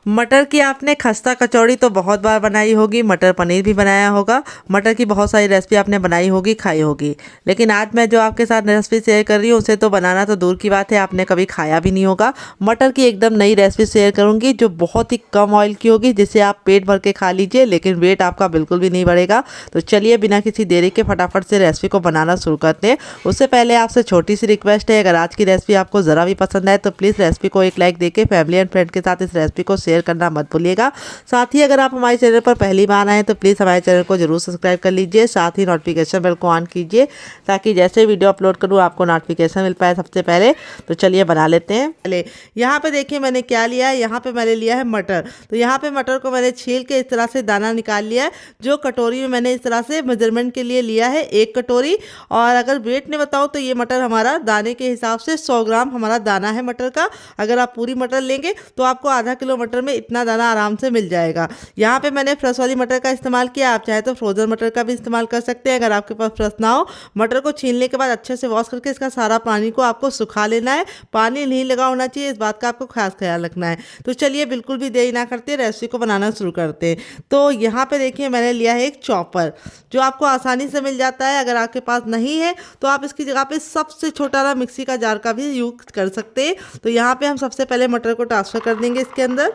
मटर की आपने खस्ता कचौड़ी तो बहुत बार बनाई होगी, मटर पनीर भी बनाया होगा, मटर की बहुत सारी रेसिपी आपने बनाई होगी, खाई होगी। लेकिन आज मैं जो आपके साथ रेसिपी शेयर कर रही हूँ उसे तो बनाना तो दूर की बात है, आपने कभी खाया भी नहीं होगा। मटर की एकदम नई रेसिपी शेयर करूँगी जो बहुत ही कम ऑयल की होगी, जिसे आप पेट भर के खा लीजिए, लेकिन वेट आपका बिल्कुल भी नहीं बढ़ेगा। तो चलिए बिना किसी देरी के फटाफट से रेसिपी को बनाना शुरू करते हैं। उससे पहले आपसे छोटी सी रिक्वेस्ट है, अगर आज की रेसिपी आपको ज़रा भी पसंद आए तो प्लीज़ रेसिपी को एक लाइक देके फैमिली एंड फ्रेंड के साथ इस रेसिपी को शेयर करना मत भूलिएगा। साथ ही अगर आप हमारे चैनल पर पहली बार आए तो प्लीज़ हमारे चैनल को जरूर सब्सक्राइब कर लीजिए, साथ ही नोटिफिकेशन बेल को ऑन कीजिए ताकि जैसे वीडियो अपलोड करूँ आपको नोटिफिकेशन मिल पाए सबसे पहले। तो चलिए बना लेते हैं। पहले यहाँ पे देखिए मैंने क्या लिया है, यहाँ पे मैंने लिया है मटर। तो यहाँ पे मटर को मैंने छील के इस तरह से दाना निकाल लिया है। जो कटोरी में मैंने इस तरह से मेजरमेंट के लिए लिया है 1 कटोरी, और अगर वेट में बताऊँ तो ये मटर हमारा दाने के हिसाब से 100 ग्राम हमारा दाना है मटर का। अगर आप पूरी मटर लेंगे तो आपको आधा किलो मटर में इतना दाना आराम से मिल जाएगा। यहाँ पे मैंने फ्रेश वाली मटर का इस्तेमाल किया, आप चाहे तो फ्रोजन मटर का भी इस्तेमाल कर सकते हैं अगर आपके पास फ्रेश ना हो। मटर को छीलने के बाद अच्छे से वॉश करके इसका सारा पानी को आपको सुखा लेना है। पानी नहीं लगा होना चाहिए, इस बात का आपको खास ख्याल रखना है। तो चलिए बिल्कुल भी देरी ना करते रेसिपी को बनाना शुरू करते हैं। तो यहाँ पे देखिए मैंने लिया है एक चॉपर, जो आपको आसानी से मिल जाता है। अगर आपके पास नहीं है तो आप इसकी जगह पे सबसे छोटा ना मिक्सी का जार का भी यूज कर सकते हैं। तो यहाँ पे हम सबसे पहले मटर को ट्रांसफर कर देंगे इसके अंदर,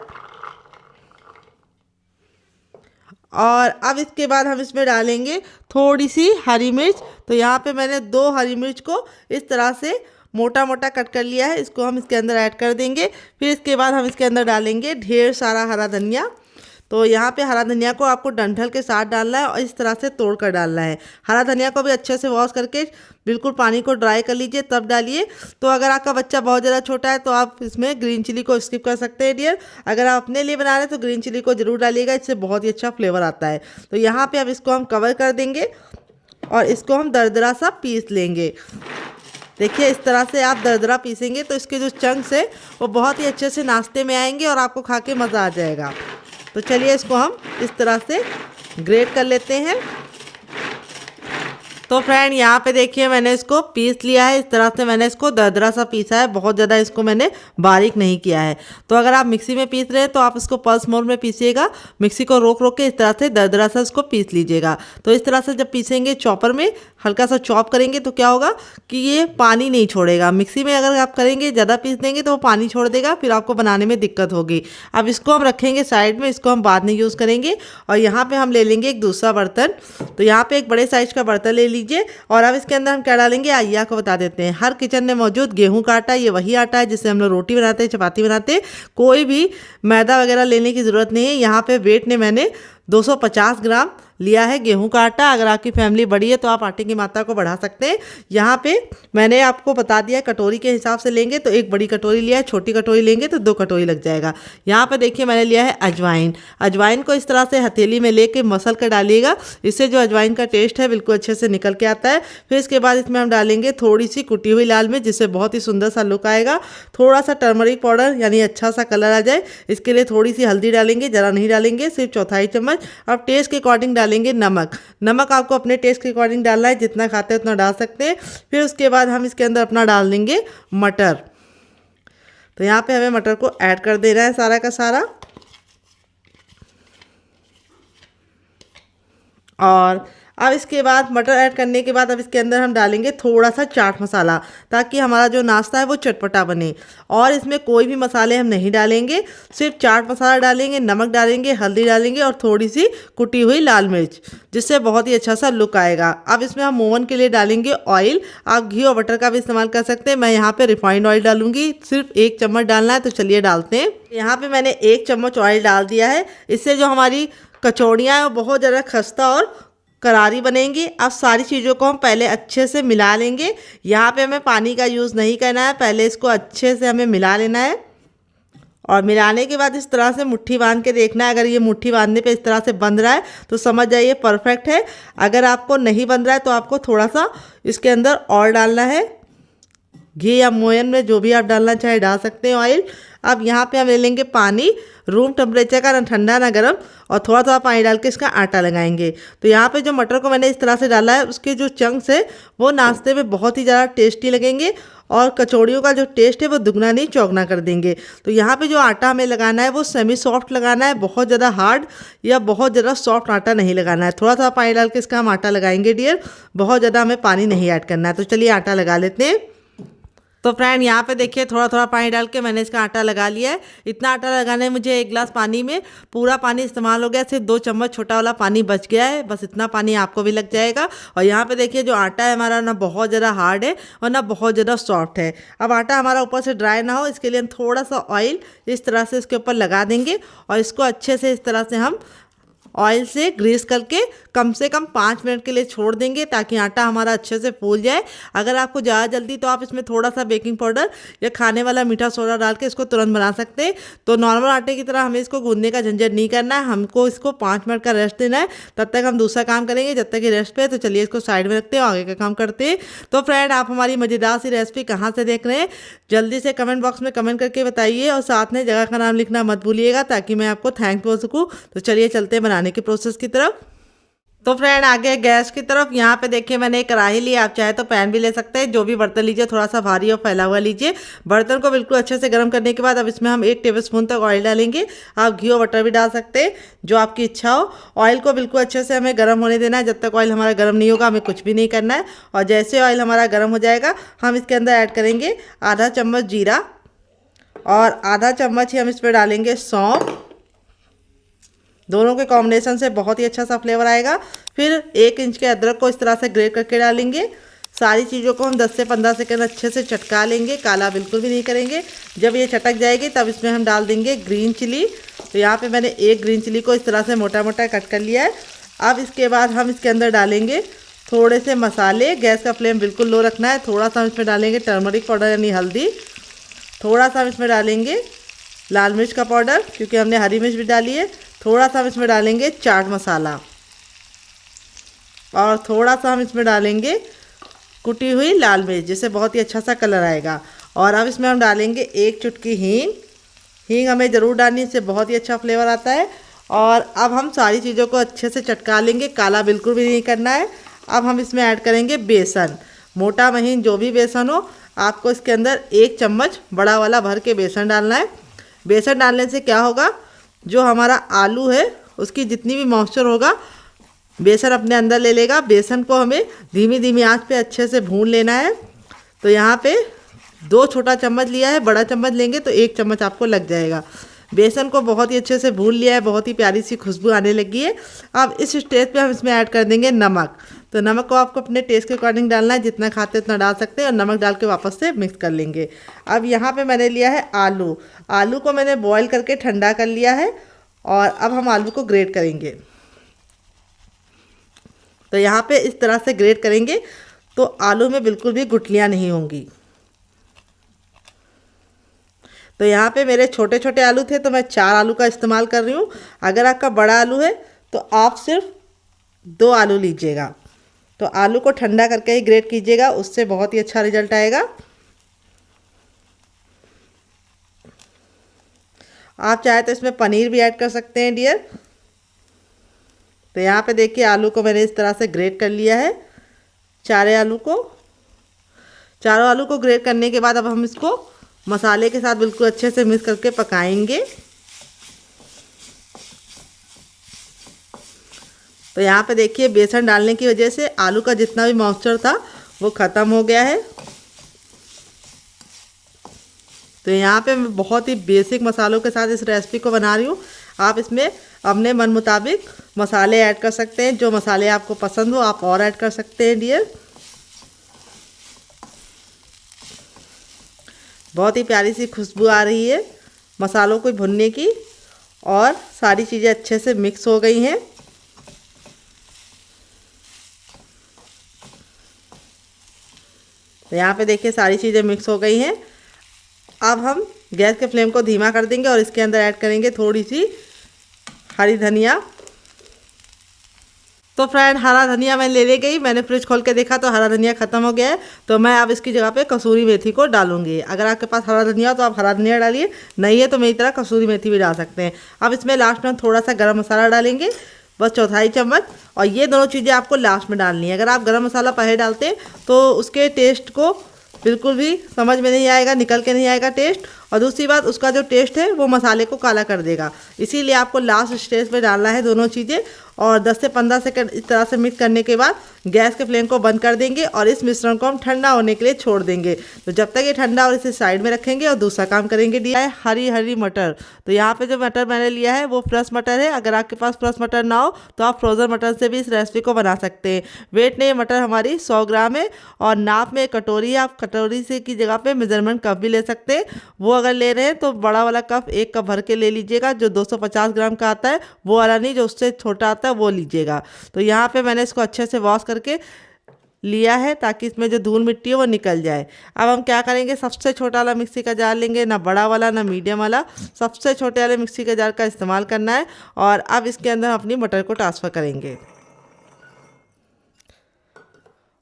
और अब इसके बाद हम इसमें डालेंगे थोड़ी सी हरी मिर्च। तो यहाँ पे मैंने 2 हरी मिर्च को इस तरह से मोटा मोटा कट कर लिया है, इसको हम इसके अंदर ऐड कर देंगे। फिर इसके बाद हम इसके अंदर डालेंगे ढेर सारा हरा धनिया। तो यहाँ पे हरा धनिया को आपको डंठल के साथ डालना है और इस तरह से तोड़ कर डालना है। हरा धनिया को भी अच्छे से वॉश करके बिल्कुल पानी को ड्राई कर लीजिए तब डालिए। तो अगर आपका बच्चा बहुत ज़्यादा छोटा है तो आप इसमें ग्रीन चिली को स्किप कर सकते हैं डियर। अगर आप अपने लिए बना रहे हैं तो ग्रीन चिली को ज़रूर डालिएगा, इससे बहुत ही अच्छा फ्लेवर आता है। तो यहाँ पर अब इसको हम कवर कर देंगे और इसको हम दरदरा सा पीस लेंगे। देखिए इस तरह से आप दरदरा पीसेंगे तो इसके जो चंक्स है वो बहुत ही अच्छे से नाश्ते में आएंगे और आपको खा के मज़ा आ जाएगा। तो चलिए इसको हम इस तरह से ग्रेट कर लेते हैं। तो फ्रेंड यहाँ पे देखिए मैंने इसको पीस लिया है, इस तरह से मैंने इसको दरदरा सा पीसा है, बहुत ज़्यादा इसको मैंने बारीक नहीं किया है। तो अगर आप मिक्सी में पीस रहे हैं तो आप इसको पल्स मोड में पीसिएगा, मिक्सी को रोक रोक के इस तरह से दरदरा सा इसको पीस लीजिएगा। तो इस तरह से जब पीसेंगे चॉपर में हल्का सा चॉप करेंगे तो क्या होगा कि ये पानी नहीं छोड़ेगा। मिक्सी में अगर आप करेंगे ज़्यादा पीस देंगे तो वो पानी छोड़ देगा, फिर आपको बनाने में दिक्कत होगी। अब इसको हम रखेंगे साइड में, इसको हम बाद में यूज़ करेंगे। और यहाँ पे हम ले लेंगे एक दूसरा बर्तन। तो यहाँ पे एक बड़े साइज का बर्तन ले लीजिए और अब इसके अंदर हम क्या डालेंगे आइए आपको बता देते हैं। हर किचन में मौजूद गेहूं का आटा, ये वही आटा है जिससे हम लोग रोटी बनाते हैं, चपाती बनाते हैं। कोई भी मैदा वगैरह लेने की ज़रूरत नहीं है। यहाँ पे वेट ने मैंने 250 ग्राम लिया है गेहूं का आटा। अगर आपकी फैमिली बड़ी है तो आप आटे की मात्रा को बढ़ा सकते हैं। यहाँ पे मैंने आपको बता दिया कटोरी के हिसाब से लेंगे तो 1 बड़ी कटोरी लिया है, छोटी कटोरी लेंगे तो 2 कटोरी लग जाएगा। यहाँ पे देखिए मैंने लिया है अजवाइन। अजवाइन को इस तरह से हथेली में लेके मसल कर डालिएगा, इससे जो अजवाइन का टेस्ट है बिल्कुल अच्छे से निकल के आता है। फिर इसके बाद इसमें हम डालेंगे थोड़ी सी कुटी हुई लाल मिर्च, जिससे बहुत ही सुंदर सा लुक आएगा। थोड़ा सा टर्मरिक पाउडर यानी अच्छा सा कलर आ जाए, इसके लिए थोड़ी सी हल्दी डालेंगे, ज़रा नहीं डालेंगे, सिर्फ 1/4 चम्मच। अब टेस्ट के अकॉर्डिंग डालेंगे नमक। नमक आपको अपने टेस्ट के अकॉर्डिंग डालना है, जितना खाते हैं उतना डाल सकते हैं। फिर उसके बाद हम इसके अंदर अपना डाल देंगे मटर। तो यहाँ पे हमें मटर को ऐड कर देना है सारा का सारा, और अब इसके बाद मटर ऐड करने के बाद अब इसके अंदर हम डालेंगे थोड़ा सा चाट मसाला, ताकि हमारा जो नाश्ता है वो चटपटा बने। और इसमें कोई भी मसाले हम नहीं डालेंगे, सिर्फ चाट मसाला डालेंगे, नमक डालेंगे, हल्दी डालेंगे और थोड़ी सी कुटी हुई लाल मिर्च, जिससे बहुत ही अच्छा सा लुक आएगा। अब इसमें हम ओवन के लिए डालेंगे ऑयल। आप घी और बटर का भी इस्तेमाल कर सकते हैं। मैं यहाँ पे रिफाइंड ऑयल डालूंगी, सिर्फ 1 चम्मच डालना है। तो चलिए डालते हैं। यहाँ पे मैंने 1 चम्मच ऑयल डाल दिया है। इससे जो हमारी कचौड़ियाँ हैं बहुत ज़्यादा खस्ता और करारी बनेंगी। अब सारी चीज़ों को हम पहले अच्छे से मिला लेंगे। यहाँ पे हमें पानी का यूज़ नहीं करना है, पहले इसको अच्छे से हमें मिला लेना है। और मिलाने के बाद इस तरह से मुट्ठी बांध के देखना है। अगर ये मुट्ठी बांधने पे इस तरह से बंध रहा है तो समझ जाइए परफेक्ट है। अगर आपको नहीं बंध रहा है तो आपको थोड़ा सा इसके अंदर और डालना है। घी या मोयन में जो भी आप डालना चाहे डाल सकते हैं ऑयल। अब यहाँ पे हम ले लेंगे पानी, रूम टेम्परेचर का, ना ठंडा ना गर्म, और थोड़ा थोड़ा पानी डाल के इसका आटा लगाएंगे। तो यहाँ पे जो मटर को मैंने इस तरह से डाला है उसके जो चंक्स है वो नाश्ते में बहुत ही ज़्यादा टेस्टी लगेंगे और कचौड़ियों का जो टेस्ट है वो दुगना नहीं चौगना कर देंगे। तो यहाँ पे जो आटा हमें लगाना है वो सेमी सॉफ्ट लगाना है, बहुत ज़्यादा हार्ड या बहुत ज़्यादा सॉफ्ट आटा नहीं लगाना है। थोड़ा सा पानी डाल के इसका हम आटा लगाएंगे डियर, बहुत ज़्यादा हमें पानी नहीं ऐड करना है। तो चलिए आटा लगा लेते हैं। तो फ्रेंड यहाँ पे देखिए थोड़ा थोड़ा पानी डाल के मैंने इसका आटा लगा लिया है। इतना आटा लगाने में मुझे 1 गिलास पानी में पूरा पानी इस्तेमाल हो गया, सिर्फ 2 चम्मच छोटा वाला पानी बच गया है, बस इतना पानी आपको भी लग जाएगा। और यहाँ पे देखिए जो आटा है हमारा ना बहुत ज़्यादा हार्ड है और ना बहुत ज़्यादा सॉफ्ट है। अब आटा हमारा ऊपर से ड्राई ना हो इसके लिए हम थोड़ा सा ऑयल इस तरह से इसके ऊपर लगा देंगे और इसको अच्छे से इस तरह से हम ऑयल से ग्रीस करके कम से कम 5 मिनट के लिए छोड़ देंगे ताकि आटा हमारा अच्छे से फूल जाए। अगर आपको ज़्यादा जल्दी तो आप इसमें थोड़ा सा बेकिंग पाउडर या खाने वाला मीठा सोडा डाल के इसको तुरंत बना सकते हैं। तो नॉर्मल आटे की तरह हमें इसको गूंदने का झंझट नहीं करना है, हमको इसको 5 मिनट का रेस्ट देना है। तब तक हम दूसरा काम करेंगे जब तक ये रेस्ट पे है। तो चलिए इसको साइड में रखते हैं, आगे का काम करते हैं। तो फ्रेंड आप हमारी मज़ेदार सी रेसिपी कहाँ से देख रहे हैं जल्दी से कमेंट बॉक्स में कमेंट करके बताइए और साथ में जगह का नाम लिखना मत भूलिएगा ताकि मैं आपको थैंक बोल सकूँ। तो चलिए चलते हैं बनाने के प्रोसेस की तरफ। तो फ्रेंड आगे गैस की तरफ यहाँ पे देखिए मैंने एक कढ़ाई ली, आप चाहे तो पैन भी ले सकते हैं, जो भी बर्तन लीजिए थोड़ा सा भारी और फैला हुआ लीजिए। बर्तन को बिल्कुल अच्छे से गर्म करने के बाद अब इसमें हम 1 टेबलस्पून तक ऑयल डालेंगे। आप घी और बटर भी डाल सकते हैं जो आपकी इच्छा हो। ऑयल को बिल्कुल अच्छे से हमें गर्म होने देना है, जब तक ऑयल हमारा गर्म नहीं होगा हमें कुछ भी नहीं करना है। और जैसे ऑयल हमारा गर्म हो जाएगा हम इसके अंदर ऐड करेंगे आधा चम्मच जीरा और आधा चम्मच ही हम इस पर डालेंगे सौंफ। दोनों के कॉम्बिनेशन से बहुत ही अच्छा सा फ्लेवर आएगा। फिर 1 इंच के अदरक को इस तरह से ग्रेट करके डालेंगे। सारी चीज़ों को हम 10 से 15 सेकंड अच्छे से चटका लेंगे, काला बिल्कुल भी नहीं करेंगे। जब ये चटक जाएगी तब इसमें हम डाल देंगे ग्रीन चिली। तो यहाँ पे मैंने 1 ग्रीन चिली को इस तरह से मोटा मोटा कट कर लिया है। अब इसके बाद हम इसके अंदर डालेंगे थोड़े से मसाले। गैस का फ्लेम बिल्कुल लो रखना है। थोड़ा सा हम इसमें डालेंगे टर्मरिक पाउडर यानी हल्दी। थोड़ा सा हम इसमें डालेंगे लाल मिर्च का पाउडर क्योंकि हमने हरी मिर्च भी डाली है। थोड़ा सा हम इसमें डालेंगे चाट मसाला और थोड़ा सा हम इसमें डालेंगे कुटी हुई लाल मिर्च, जिससे बहुत ही अच्छा सा कलर आएगा। और अब इसमें हम डालेंगे 1 चुटकी हींग। हींग हमें ज़रूर डालनी, इससे बहुत ही अच्छा फ्लेवर आता है। और अब हम सारी चीज़ों को अच्छे से चटका लेंगे, काला बिल्कुल भी नहीं करना है। अब हम इसमें ऐड करेंगे बेसन, मोटा महीन जो भी बेसन हो। आपको इसके अंदर 1 चम्मच बड़ा वाला भर के बेसन डालना है। बेसन डालने से क्या होगा, जो हमारा आलू है उसकी जितनी भी मॉइस्चर होगा बेसन अपने अंदर ले लेगा। बेसन को हमें धीमी धीमी आंच पे अच्छे से भून लेना है। तो यहाँ पे 2 छोटा चम्मच लिया है, बड़ा चम्मच लेंगे तो 1 चम्मच आपको लग जाएगा। बेसन को बहुत ही अच्छे से भून लिया है, बहुत ही प्यारी सी खुशबू आने लगी है। अब इस स्टेज पे हम इसमें ऐड कर देंगे नमक। तो नमक को आपको अपने टेस्ट के अकॉर्डिंग डालना है, जितना खाते उतना डाल सकते हैं। और नमक डाल के वापस से मिक्स कर लेंगे। अब यहाँ पे मैंने लिया है आलू। आलू को मैंने बॉईल करके ठंडा कर लिया है और अब हम आलू को ग्रेट करेंगे। तो यहाँ पे इस तरह से ग्रेट करेंगे तो आलू में बिल्कुल भी गुठलियाँ नहीं होंगी। तो यहाँ पे मेरे छोटे छोटे आलू थे तो मैं 4 आलू का इस्तेमाल कर रही हूँ। अगर आपका बड़ा आलू है तो आप सिर्फ 2 आलू लीजिएगा। तो आलू को ठंडा करके ही ग्रेट कीजिएगा, उससे बहुत ही अच्छा रिजल्ट आएगा। आप चाहे तो इसमें पनीर भी ऐड कर सकते हैं डियर। तो यहाँ पे देखिए आलू को मैंने इस तरह से ग्रेट कर लिया है, चारों आलू को ग्रेट करने के बाद अब हम इसको मसाले के साथ बिल्कुल अच्छे से मिक्स करके पकाएंगे। तो यहाँ पे देखिए बेसन डालने की वजह से आलू का जितना भी मॉइस्चर था वो ख़त्म हो गया है। तो यहाँ पे मैं बहुत ही बेसिक मसालों के साथ इस रेसिपी को बना रही हूँ। आप इसमें अपने मन मुताबिक मसाले ऐड कर सकते हैं, जो मसाले आपको पसंद हो आप और ऐड कर सकते हैं डियर। बहुत ही प्यारी सी खुशबू आ रही है मसालों को भुनने की और सारी चीज़ें अच्छे से मिक्स हो गई हैं। तो यहाँ पे देखिए सारी चीज़ें मिक्स हो गई हैं। अब हम गैस के फ्लेम को धीमा कर देंगे और इसके अंदर ऐड करेंगे थोड़ी सी हरी धनिया तो फ्रेंड हरा धनिया मैं ले गई, मैंने फ्रिज खोल के देखा तो हरा धनिया ख़त्म हो गया है। तो मैं अब इसकी जगह पे कसूरी मेथी को डालूंगी। अगर आपके पास हरा धनिया हो तो आप हरा धनिया डालिए, नहीं है तो मेरी तरह कसूरी मेथी भी डाल सकते हैं। अब इसमें लास्ट में थोड़ा सा गरम मसाला डालेंगे, बस चौथाई चम्मच। और ये दोनों चीज़ें आपको लास्ट में डालनी है। अगर आप गरम मसाला पहले डालते तो उसके टेस्ट को बिल्कुल भी समझ में नहीं आएगा, निकल के नहीं आएगा टेस्ट। और दूसरी बात, उसका जो टेस्ट है वो मसाले को काला कर देगा। इसीलिए आपको लास्ट स्टेज पे डालना है दोनों चीज़ें। और 10 से 15 सेकंड इस तरह से मिक्स करने के बाद गैस के फ्लेम को बंद कर देंगे और इस मिश्रण को हम ठंडा होने के लिए छोड़ देंगे। तो जब तक ये ठंडा और इसे साइड में रखेंगे और दूसरा काम करेंगे। दिया है हरी मटर। तो यहाँ पे जो मटर मैंने लिया है वो फ्रेश मटर है। अगर आपके पास फ्रेश मटर ना हो तो आप फ्रोज़न मटर से भी इस रेसिपी को बना सकते हैं। वेट में ये मटर हमारी 100 ग्राम है और नाप में कटोरी है। आप कटोरी से की जगह पे मेजरमेंट कप भी ले सकते हैं। वो अगर ले रहे हैं तो बड़ा वाला कप 1 कप भर के ले लीजिएगा। जो 250 ग्राम का आता है वो वाला नहीं, जो उससे छोटा आता है वो लीजिएगा। तो यहाँ पे मैंने इसको अच्छे से वॉश करके लिया है ताकि इसमें जो धूल मिट्टी है वो निकल जाए। अब हम क्या करेंगे, सबसे छोटा वाला मिक्सी का जार लेंगे, ना बड़ा वाला ना मीडियम वाला, सबसे छोटे वाले मिक्सी के जार का इस्तेमाल करना है। और अब इसके अंदर अपनी मटर को ट्रांसफ़र करेंगे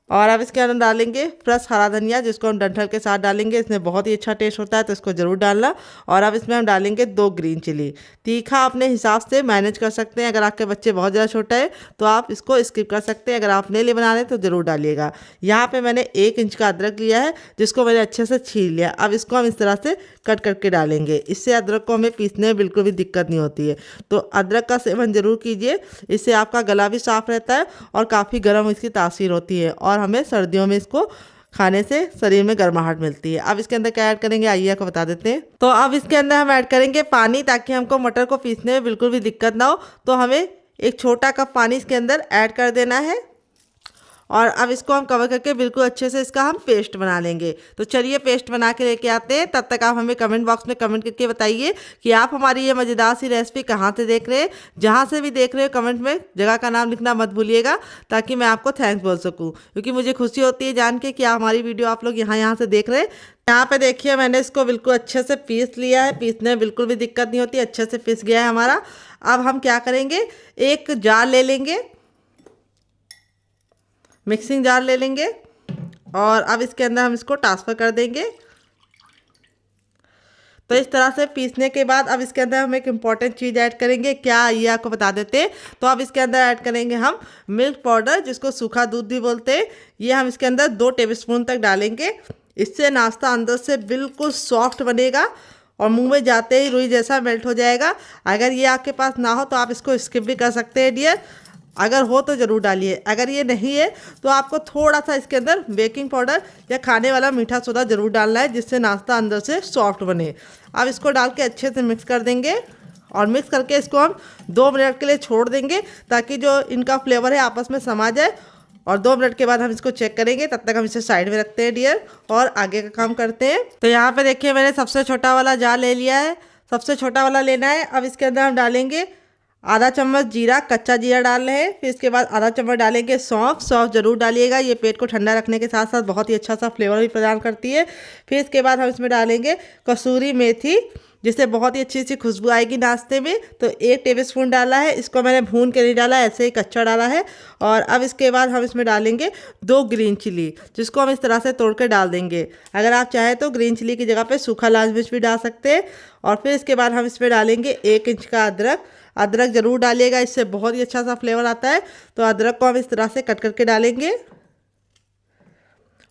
और अब इसके अंदर डालेंगे फ्रेश हरा धनिया, जिसको हम डंठल के साथ डालेंगे। इसमें बहुत ही अच्छा टेस्ट होता है, तो इसको ज़रूर डालना। और अब इसमें हम डालेंगे 2 ग्रीन चिली। तीखा अपने हिसाब से मैनेज कर सकते हैं। अगर आपके बच्चे बहुत ज़्यादा छोटा है तो आप इसको स्किप कर सकते हैं। अगर आप अपने लिए बना रहे हैं तो ज़रूर डालिएगा। यहाँ पे मैंने 1 इंच का अदरक लिया है, जिसको मैंने अच्छे से छील लिया। अब इसको हम इस तरह से कट करके डालेंगे। इससे अदरक को हमें पीसने में बिल्कुल भी दिक्कत नहीं होती है। तो अदरक का सेवन ज़रूर कीजिए, इससे आपका गला भी साफ़ रहता है और काफ़ी गर्म इसकी तासीर होती है और हमें सर्दियों में इसको खाने से शरीर में गर्माहट मिलती है। अब इसके अंदर क्या ऐड करेंगे आइए आपको बता देते हैं। तो अब इसके अंदर हम ऐड करेंगे पानी, ताकि हमको मटर को पीसने में बिल्कुल भी दिक्कत ना हो। तो हमें 1 छोटा कप पानी इसके अंदर ऐड कर देना है और अब इसको हम कवर करके बिल्कुल अच्छे से इसका हम पेस्ट बना लेंगे। तो चलिए पेस्ट बना के लेके आते हैं। तब तक आप हमें कमेंट बॉक्स में कमेंट करके बताइए कि आप हमारी ये मज़ेदार सी रेसिपी कहाँ से देख रहे हैं। जहाँ से भी देख रहे हो कमेंट में जगह का नाम लिखना मत भूलिएगा, ताकि मैं आपको थैंक्स बोल सकूँ, क्योंकि मुझे खुशी होती है जान के कि आप हमारी वीडियो आप लोग यहाँ से देख रहे हैं। यहाँ पे देखिए मैंने इसको बिल्कुल अच्छे से पीस लिया है। पीसने में बिल्कुल भी दिक्कत नहीं होती, अच्छे से पीस गया है हमारा। अब हम क्या करेंगे, एक जार ले लेंगे, मिक्सिंग जार ले लेंगे और अब इसके अंदर हम इसको ट्रांसफ़र कर देंगे। तो इस तरह से पीसने के बाद अब इसके अंदर हम एक इम्पॉर्टेंट चीज़ ऐड करेंगे। क्या, ये आपको बता देते हैं। तो अब इसके अंदर ऐड करेंगे हम मिल्क पाउडर, जिसको सूखा दूध भी बोलते हैं। ये हम इसके अंदर 2 टेबलस्पून तक डालेंगे। इससे नाश्ता अंदर से बिल्कुल सॉफ्ट बनेगा और मुंह में जाते ही रुई जैसा मेल्ट हो जाएगा। अगर ये आपके पास ना हो तो आप इसको स्किप भी कर सकते हैं डियर, अगर हो तो ज़रूर डालिए। अगर ये नहीं है तो आपको थोड़ा सा इसके अंदर बेकिंग पाउडर या खाने वाला मीठा सोडा ज़रूर डालना है, जिससे नाश्ता अंदर से सॉफ्ट बने। अब इसको डाल के अच्छे से मिक्स कर देंगे और मिक्स करके इसको हम 2 मिनट के लिए छोड़ देंगे, ताकि जो इनका फ्लेवर है आपस में समा जाए। और 2 मिनट के बाद हम इसको चेक करेंगे। तब तक हम इसे साइड में रखते हैं डियर और आगे का काम करते हैं। तो यहाँ पे देखिए मैंने सबसे छोटा वाला जार ले लिया है, सबसे छोटा वाला लेना है। अब इसके अंदर हम डालेंगे आधा चम्मच जीरा, कच्चा जीरा डाल रहे हैं। फिर इसके बाद आधा चम्मच डालेंगे सौंफ। सौंफ जरूर डालिएगा, ये पेट को ठंडा रखने के साथ साथ बहुत ही अच्छा सा फ्लेवर भी प्रदान करती है। फिर इसके बाद हम इसमें डालेंगे कसूरी मेथी, जिससे बहुत ही अच्छी सी खुशबू आएगी नाश्ते में। तो 1 टेबलस्पून डाला है, इसको मैंने भून के नहीं डाला, ऐसे ही कच्चा डाला है। और अब इसके बाद हम इसमें डालेंगे 2 ग्रीन चिली, जिसको हम इस तरह से तोड़ के डाल देंगे। अगर आप चाहें तो ग्रीन चिली की जगह पे सूखा लाल मिर्च भी डाल सकते हैं। और फिर इसके बाद हम इसमें डालेंगे 1 इंच का अदरक। अदरक ज़रूर डालिएगा, इससे बहुत ही अच्छा सा फ्लेवर आता है। तो अदरक को हम इस तरह से कट करके डालेंगे।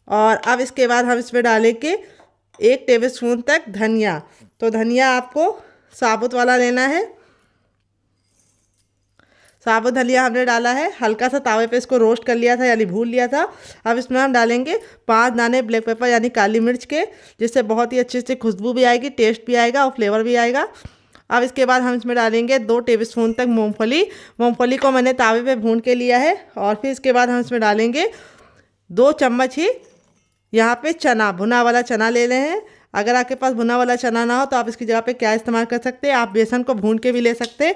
और अब इसके बाद हम इसमें डालेंगे 1 टेबलस्पून तक धनिया। तो धनिया आपको साबुत वाला लेना है। साबुत धनिया हमने डाला है, हल्का सा तावे पे इसको रोस्ट कर लिया था, यानी भून लिया था। अब इसमें हम डालेंगे 5 दाने ब्लैक पेपर यानी काली मिर्च के, जिससे बहुत ही अच्छी सी खुशबू भी आएगी, टेस्ट भी आएगा और फ्लेवर भी आएगा। अब इसके बाद हम इसमें डालेंगे 2 टेबलस्पून तक मूंगफली। मूंगफली को मैंने तावे पे भून के लिया है। और फिर इसके बाद हम इसमें डालेंगे 2 चम्मच ही यहाँ पे चना, भुना वाला चना ले रहे हैं। अगर आपके पास भुना वाला चना ना हो तो आप इसकी जगह पे क्या इस्तेमाल कर सकते हैं, आप बेसन को भून के भी ले सकते हैं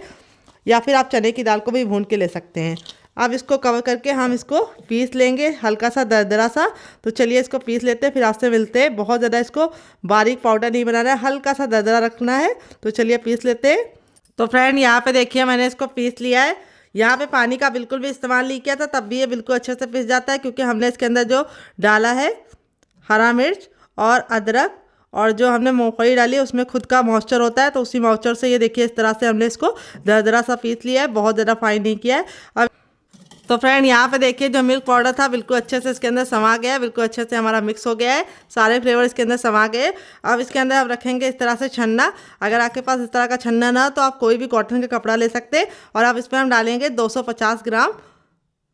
या फिर आप चने की दाल को भी भून के ले सकते हैं। अब इसको कवर करके हम इसको पीस लेंगे, हल्का सा दरदरा सा। तो चलिए इसको पीस लेते हैं, फिर आपसे मिलते हैं। बहुत ज़्यादा इसको बारीक पाउडर नहीं बनाना है, हल्का सा दरदरा रखना है। तो चलिए पीस लेते हैं। तो फ्रेंड यहाँ पे देखिए मैंने इसको पीस लिया है। यहाँ पे पानी का बिल्कुल भी इस्तेमाल नहीं किया था, तब भी ये बिल्कुल अच्छे से पिस जाता है, क्योंकि हमने इसके अंदर जो डाला है हरा मिर्च और अदरक और जो हमने मूंगफली डाली है उसमें खुद का मॉइस्चर होता है, तो उसी मॉइस्चर से ये देखिए इस तरह से हमने इसको दरदरा सा पीस लिया है, बहुत ज़्यादा फाइन नहीं किया है। अब तो फ्रेंड यहाँ पे देखिए जो मिल्क पाउडर था बिल्कुल अच्छे से इसके अंदर समा गया है, बिल्कुल अच्छे से हमारा मिक्स हो गया है, सारे फ्लेवर इसके अंदर समा गए। अब इसके अंदर हम रखेंगे इस तरह से छन्ना। अगर आपके पास इस तरह का छन्ना ना हो तो आप कोई भी कॉटन का कपड़ा ले सकते हैं। और अब इसमें हम डालेंगे 250 ग्राम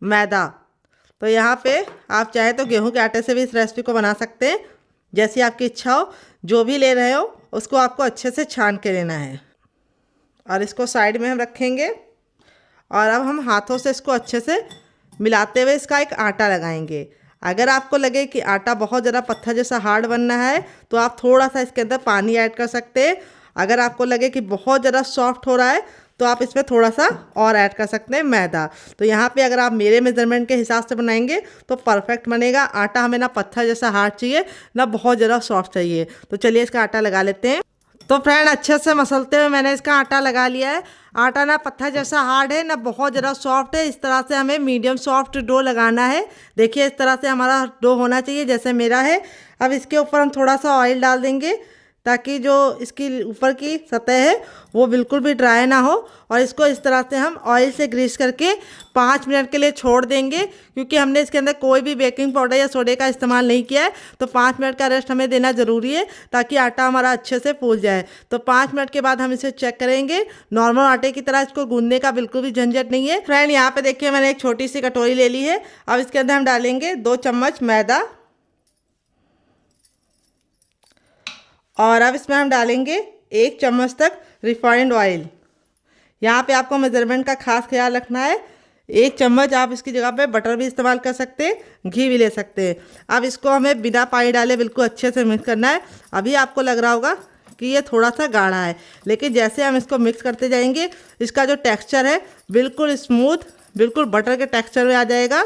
मैदा। तो यहाँ पे आप चाहे तो गेहूँ के आटे से भी इस रेसिपी को बना सकते हैं, जैसी आपकी इच्छा हो। जो भी ले रहे हो उसको आपको अच्छे से छान के लेना है और इसको साइड में हम रखेंगे। और अब हम हाथों से इसको अच्छे से मिलाते हुए इसका एक आटा लगाएंगे। अगर आपको लगे कि आटा बहुत ज़्यादा पत्थर जैसा हार्ड बनना है तो आप थोड़ा सा इसके अंदर पानी ऐड कर सकते हैं। अगर आपको लगे कि बहुत ज़्यादा सॉफ्ट हो रहा है तो आप इसमें थोड़ा सा और ऐड कर सकते हैं मैदा। तो यहाँ पे अगर आप मेरे मेज़रमेंट के हिसाब से बनाएंगे तो परफेक्ट बनेगा। आटा हमें ना पत्थर जैसा हार्ड चाहिए ना बहुत ज़्यादा सॉफ्ट चाहिए। तो चलिए इसका आटा लगा लेते हैं। तो फ्रेंड अच्छे से मसलते हुए मैंने इसका आटा लगा लिया है। आटा ना पत्थर जैसा हार्ड है ना बहुत ज़्यादा सॉफ्ट है, इस तरह से हमें मीडियम सॉफ्ट डो लगाना है। देखिए इस तरह से हमारा डो होना चाहिए जैसे मेरा है। अब इसके ऊपर हम थोड़ा सा ऑयल डाल देंगे ताकि जो इसकी ऊपर की सतह है वो बिल्कुल भी ड्राई ना हो। और इसको इस तरह से हम ऑयल से ग्रीस करके 5 मिनट के लिए छोड़ देंगे, क्योंकि हमने इसके अंदर कोई भी बेकिंग पाउडर या सोडे का इस्तेमाल नहीं किया है। तो 5 मिनट का रेस्ट हमें देना ज़रूरी है ताकि आटा हमारा अच्छे से फूल जाए। तो 5 मिनट के बाद हम इसे चेक करेंगे। नॉर्मल आटे की तरह इसको गूंदने का बिल्कुल भी झंझट नहीं है। फ्रेंड यहाँ पे देखिए मैंने एक छोटी सी कटोरी ले ली है। अब इसके अंदर हम डालेंगे 2 चम्मच मैदा और अब इसमें हम डालेंगे 1 चम्मच तक रिफाइंड ऑयल। यहाँ पे आपको मेजरमेंट का खास ख्याल रखना है। 1 चम्मच आप इसकी जगह पे बटर भी इस्तेमाल कर सकते हैं, घी भी ले सकते हैं। अब इसको हमें बिना पानी डाले बिल्कुल अच्छे से मिक्स करना है। अभी आपको लग रहा होगा कि ये थोड़ा सा गाढ़ा है, लेकिन जैसे हम इसको मिक्स करते जाएंगे इसका जो टेक्स्चर है बिल्कुल स्मूथ, बिल्कुल बटर के टेक्स्चर में आ जाएगा।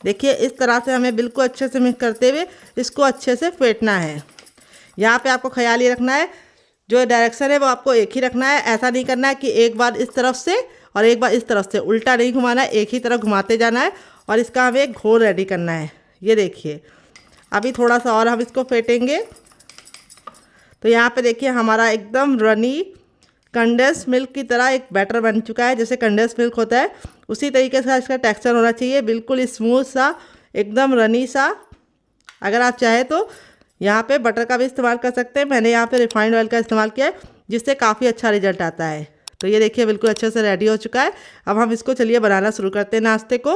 देखिए इस तरह से हमें बिल्कुल अच्छे से मिक्स करते हुए इसको अच्छे से फेंटना है। यहाँ पे आपको ख्याल ये रखना है जो डायरेक्शन है वो आपको एक ही रखना है। ऐसा नहीं करना है कि एक बार इस तरफ से और एक बार इस तरफ से, उल्टा नहीं घुमाना है, एक ही तरफ घुमाते जाना है। और इसका हमें एक घोल रेडी करना है। ये देखिए अभी थोड़ा सा और हम इसको फेंटेंगे। तो यहाँ पे देखिए हमारा एकदम रनी कंडेंस मिल्क की तरह एक बैटर बन चुका है। जैसे कंडेंस मिल्क होता है उसी तरीके से इसका टेक्स्चर होना चाहिए, बिल्कुल स्मूथ सा, एकदम रनी सा। अगर आप चाहें तो यहाँ पे बटर का भी इस्तेमाल कर सकते हैं। मैंने यहाँ पे रिफाइंड ऑयल का इस्तेमाल किया है जिससे काफ़ी अच्छा रिजल्ट आता है। तो ये देखिए बिल्कुल अच्छे से रेडी हो चुका है। अब हम इसको चलिए बनाना शुरू करते हैं नाश्ते को।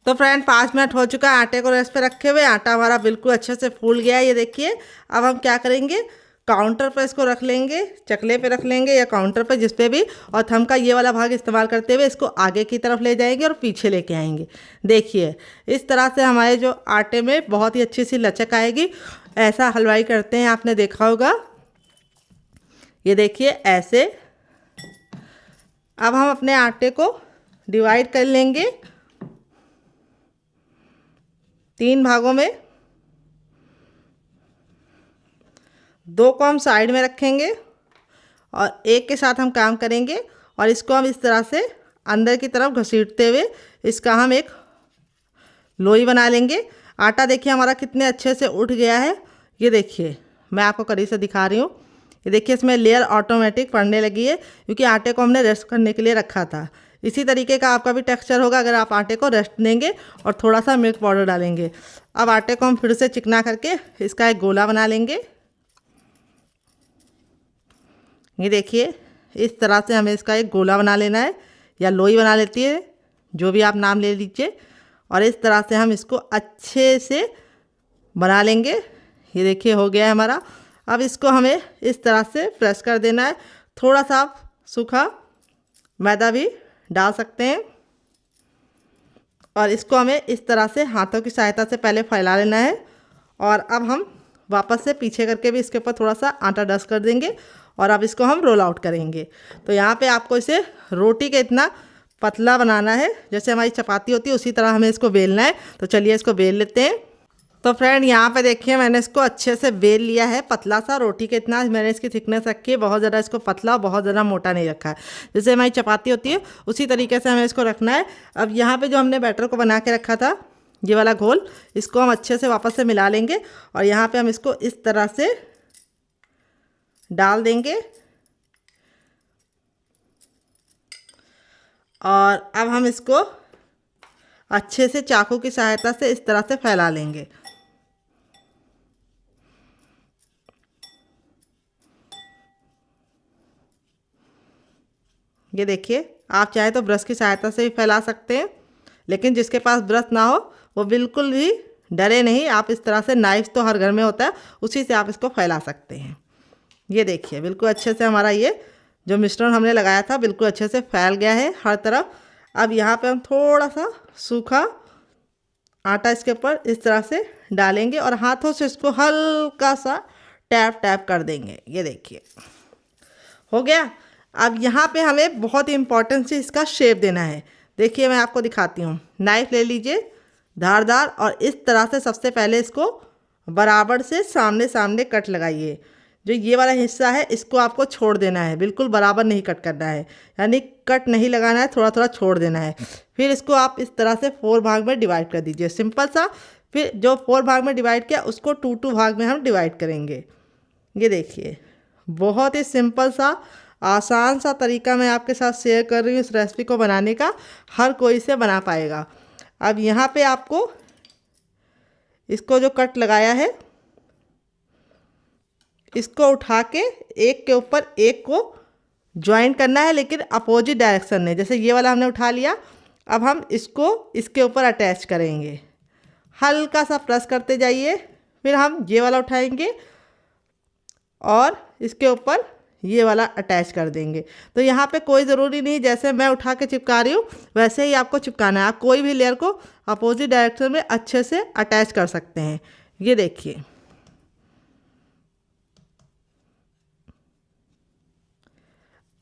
तो फ्रेंड 5 मिनट हो चुका है आटे को रेस्ट पे रखे हुए। आटा हमारा बिल्कुल अच्छे से फूल गया है। ये देखिए अब हम क्या करेंगे, काउंटर पर इसको रख लेंगे, चकले पे रख लेंगे या काउंटर पर जिस पे भी, और थंब का ये वाला भाग इस्तेमाल करते हुए इसको आगे की तरफ ले जाएंगे और पीछे लेके आएंगे। देखिए इस तरह से हमारे जो आटे में बहुत ही अच्छी सी लचक आएगी। ऐसा हलवाई करते हैं, आपने देखा होगा। ये देखिए ऐसे। अब हम अपने आटे को डिवाइड कर लेंगे 3 भागों में। 2 को हम साइड में रखेंगे और एक के साथ हम काम करेंगे। और इसको हम इस तरह से अंदर की तरफ घसीटते हुए इसका हम एक लोई बना लेंगे। आटा देखिए हमारा कितने अच्छे से उठ गया है। ये देखिए मैं आपको करीब से दिखा रही हूँ। ये देखिए इसमें लेयर ऑटोमेटिक पड़ने लगी है, क्योंकि आटे को हमने रेस्ट करने के लिए रखा था। इसी तरीके का आपका भी टेक्सचर होगा अगर आप आटे को रेस्ट देंगे और थोड़ा सा मिल्क पाउडर डालेंगे। अब आटे को हम फिर से चिकना करके इसका एक गोला बना लेंगे। ये देखिए इस तरह से हमें इसका एक गोला बना लेना है, या लोई बना लेती है, जो भी आप नाम ले लीजिए। और इस तरह से हम इसको अच्छे से बना लेंगे। ये देखिए हो गया है हमारा। अब इसको हमें इस तरह से प्रेस कर देना है। थोड़ा सा आप सूखा मैदा भी डाल सकते हैं और इसको हमें इस तरह से हाथों की सहायता से पहले फैला लेना है। और अब हम वापस से पीछे करके भी इसके ऊपर थोड़ा सा आटा डस्ट कर देंगे और अब इसको हम रोल आउट करेंगे। तो यहाँ पे आपको इसे रोटी के इतना पतला बनाना है, जैसे हमारी चपाती होती है उसी तरह हमें इसको बेलना है। तो चलिए इसको बेल लेते हैं। तो फ्रेंड यहाँ पे देखिए मैंने इसको अच्छे से बेल लिया है, पतला सा रोटी के इतना मैंने इसकी थिकनेस रखी है। बहुत ज़्यादा इसको पतला, बहुत ज़्यादा मोटा नहीं रखा है। जैसे हमारी चपाती होती है उसी तरीके से हमें इसको रखना है। अब यहाँ पे जो हमने बैटर को बना के रखा था, ये वाला घोल, इसको हम अच्छे से वापस से मिला लेंगे और यहाँ पे हम इसको इस तरह से डाल देंगे। और अब हम इसको अच्छे से चाकू की सहायता से इस तरह से फैला लेंगे। ये देखिए, आप चाहे तो ब्रश की सहायता से भी फैला सकते हैं, लेकिन जिसके पास ब्रश ना हो वो बिल्कुल भी डरे नहीं। आप इस तरह से, नाइफ तो हर घर में होता है, उसी से आप इसको फैला सकते हैं। ये देखिए बिल्कुल अच्छे से हमारा ये जो मिश्रण हमने लगाया था बिल्कुल अच्छे से फैल गया है हर तरफ। अब यहाँ पे हम थोड़ा सा सूखा आटा इसके ऊपर इस तरह से डालेंगे और हाथों से इसको हल्का सा टैप टैप कर देंगे। ये देखिए हो गया। अब यहाँ पे हमें बहुत ही इम्पोर्टेंट से इसका शेप देना है। देखिए मैं आपको दिखाती हूँ। नाइफ ले लीजिए धारदार और इस तरह से सबसे पहले इसको बराबर से सामने सामने कट लगाइए। जो ये वाला हिस्सा है इसको आपको छोड़ देना है, बिल्कुल बराबर नहीं कट करना है, यानी कट नहीं लगाना है, थोड़ा थोड़ा छोड़ देना है। फिर इसको आप इस तरह से 4 भाग में डिवाइड कर दीजिए, सिंपल सा। फिर जो 4 भाग में डिवाइड किया उसको 2 भाग में हम डिवाइड करेंगे। ये देखिए बहुत ही सिंपल सा आसान सा तरीका मैं आपके साथ शेयर कर रही हूँ इस रेसिपी को बनाने का। हर कोई इसे बना पाएगा। अब यहाँ पे आपको इसको जो कट लगाया है इसको उठा के एक के ऊपर एक को ज्वाइन करना है, लेकिन अपोजिट डायरेक्शन में। जैसे ये वाला हमने उठा लिया, अब हम इसको इसके ऊपर अटैच करेंगे। हल्का सा प्रेस करते जाइए। फिर हम ये वाला उठाएंगे और इसके ऊपर ये वाला अटैच कर देंगे। तो यहाँ पे कोई ज़रूरी नहीं जैसे मैं उठा के चिपका रही हूँ वैसे ही आपको चिपकाना है। आप कोई भी लेयर को अपोजिट डायरेक्शन में अच्छे से अटैच कर सकते हैं। ये देखिए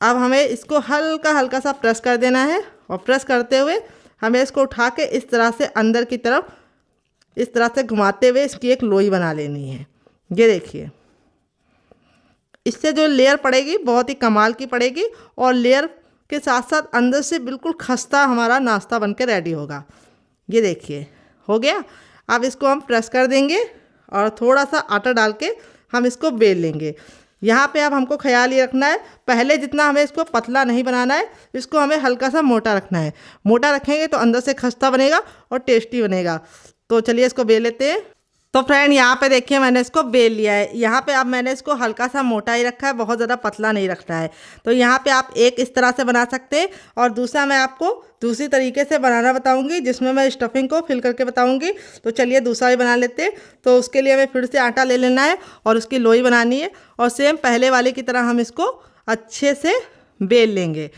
अब हमें इसको हल्का हल्का सा प्रेस कर देना है और प्रेस करते हुए हमें इसको उठा के इस तरह से अंदर की तरफ इस तरह से घुमाते हुए इसकी एक लोई बना लेनी है। ये देखिए इससे जो लेयर पड़ेगी बहुत ही कमाल की पड़ेगी और लेयर के साथ साथ अंदर से बिल्कुल खस्ता हमारा नाश्ता बनके रेडी होगा। ये देखिए हो गया। अब इसको हम प्रेस कर देंगे और थोड़ा सा आटा डाल के हम इसको बेल लेंगे। यहाँ पे अब हमको ख्याल ये रखना है, पहले जितना हमें इसको पतला नहीं बनाना है, इसको हमें हल्का सा मोटा रखना है। मोटा रखेंगे तो अंदर से खस्ता बनेगा और टेस्टी बनेगा। तो चलिए इसको बेल लेते हैं। तो फ्रेंड यहाँ पे देखिए मैंने इसको बेल लिया है। यहाँ पे अब मैंने इसको हल्का सा मोटा ही रखा है, बहुत ज़्यादा पतला नहीं रखना है। तो यहाँ पे आप एक इस तरह से बना सकते हैं और दूसरा मैं आपको दूसरी तरीके से बनाना बताऊंगी जिसमें मैं स्टफिंग को फिल करके बताऊंगी। तो चलिए दूसरा भी बना लेते हैं। तो उसके लिए हमें फिर से आटा ले लेना है और उसकी लोई बनानी है और सेम पहले वाले की तरह हम इसको अच्छे से बेल लेंगे।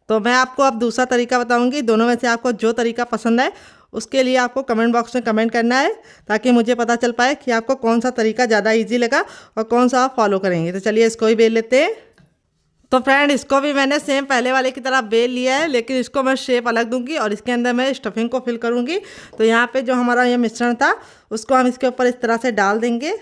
तो मैं आपको अब दूसरा तरीका बताऊँगी। दोनों में से आपको जो तरीका पसंद आए उसके लिए आपको कमेंट बॉक्स में कमेंट करना है ताकि मुझे पता चल पाए कि आपको कौन सा तरीका ज़्यादा इजी लगा और कौन सा आप फॉलो करेंगे। तो चलिए इसको भी बेल लेते हैं। तो फ्रेंड इसको भी मैंने सेम पहले वाले की तरह बेल लिया है, लेकिन इसको मैं शेप अलग दूंगी और इसके अंदर मैं स्टफिंग को फिल करूंगी। तो यहाँ पे जो हमारा ये मिश्रण था उसको हम इसके ऊपर इस तरह से डाल देंगे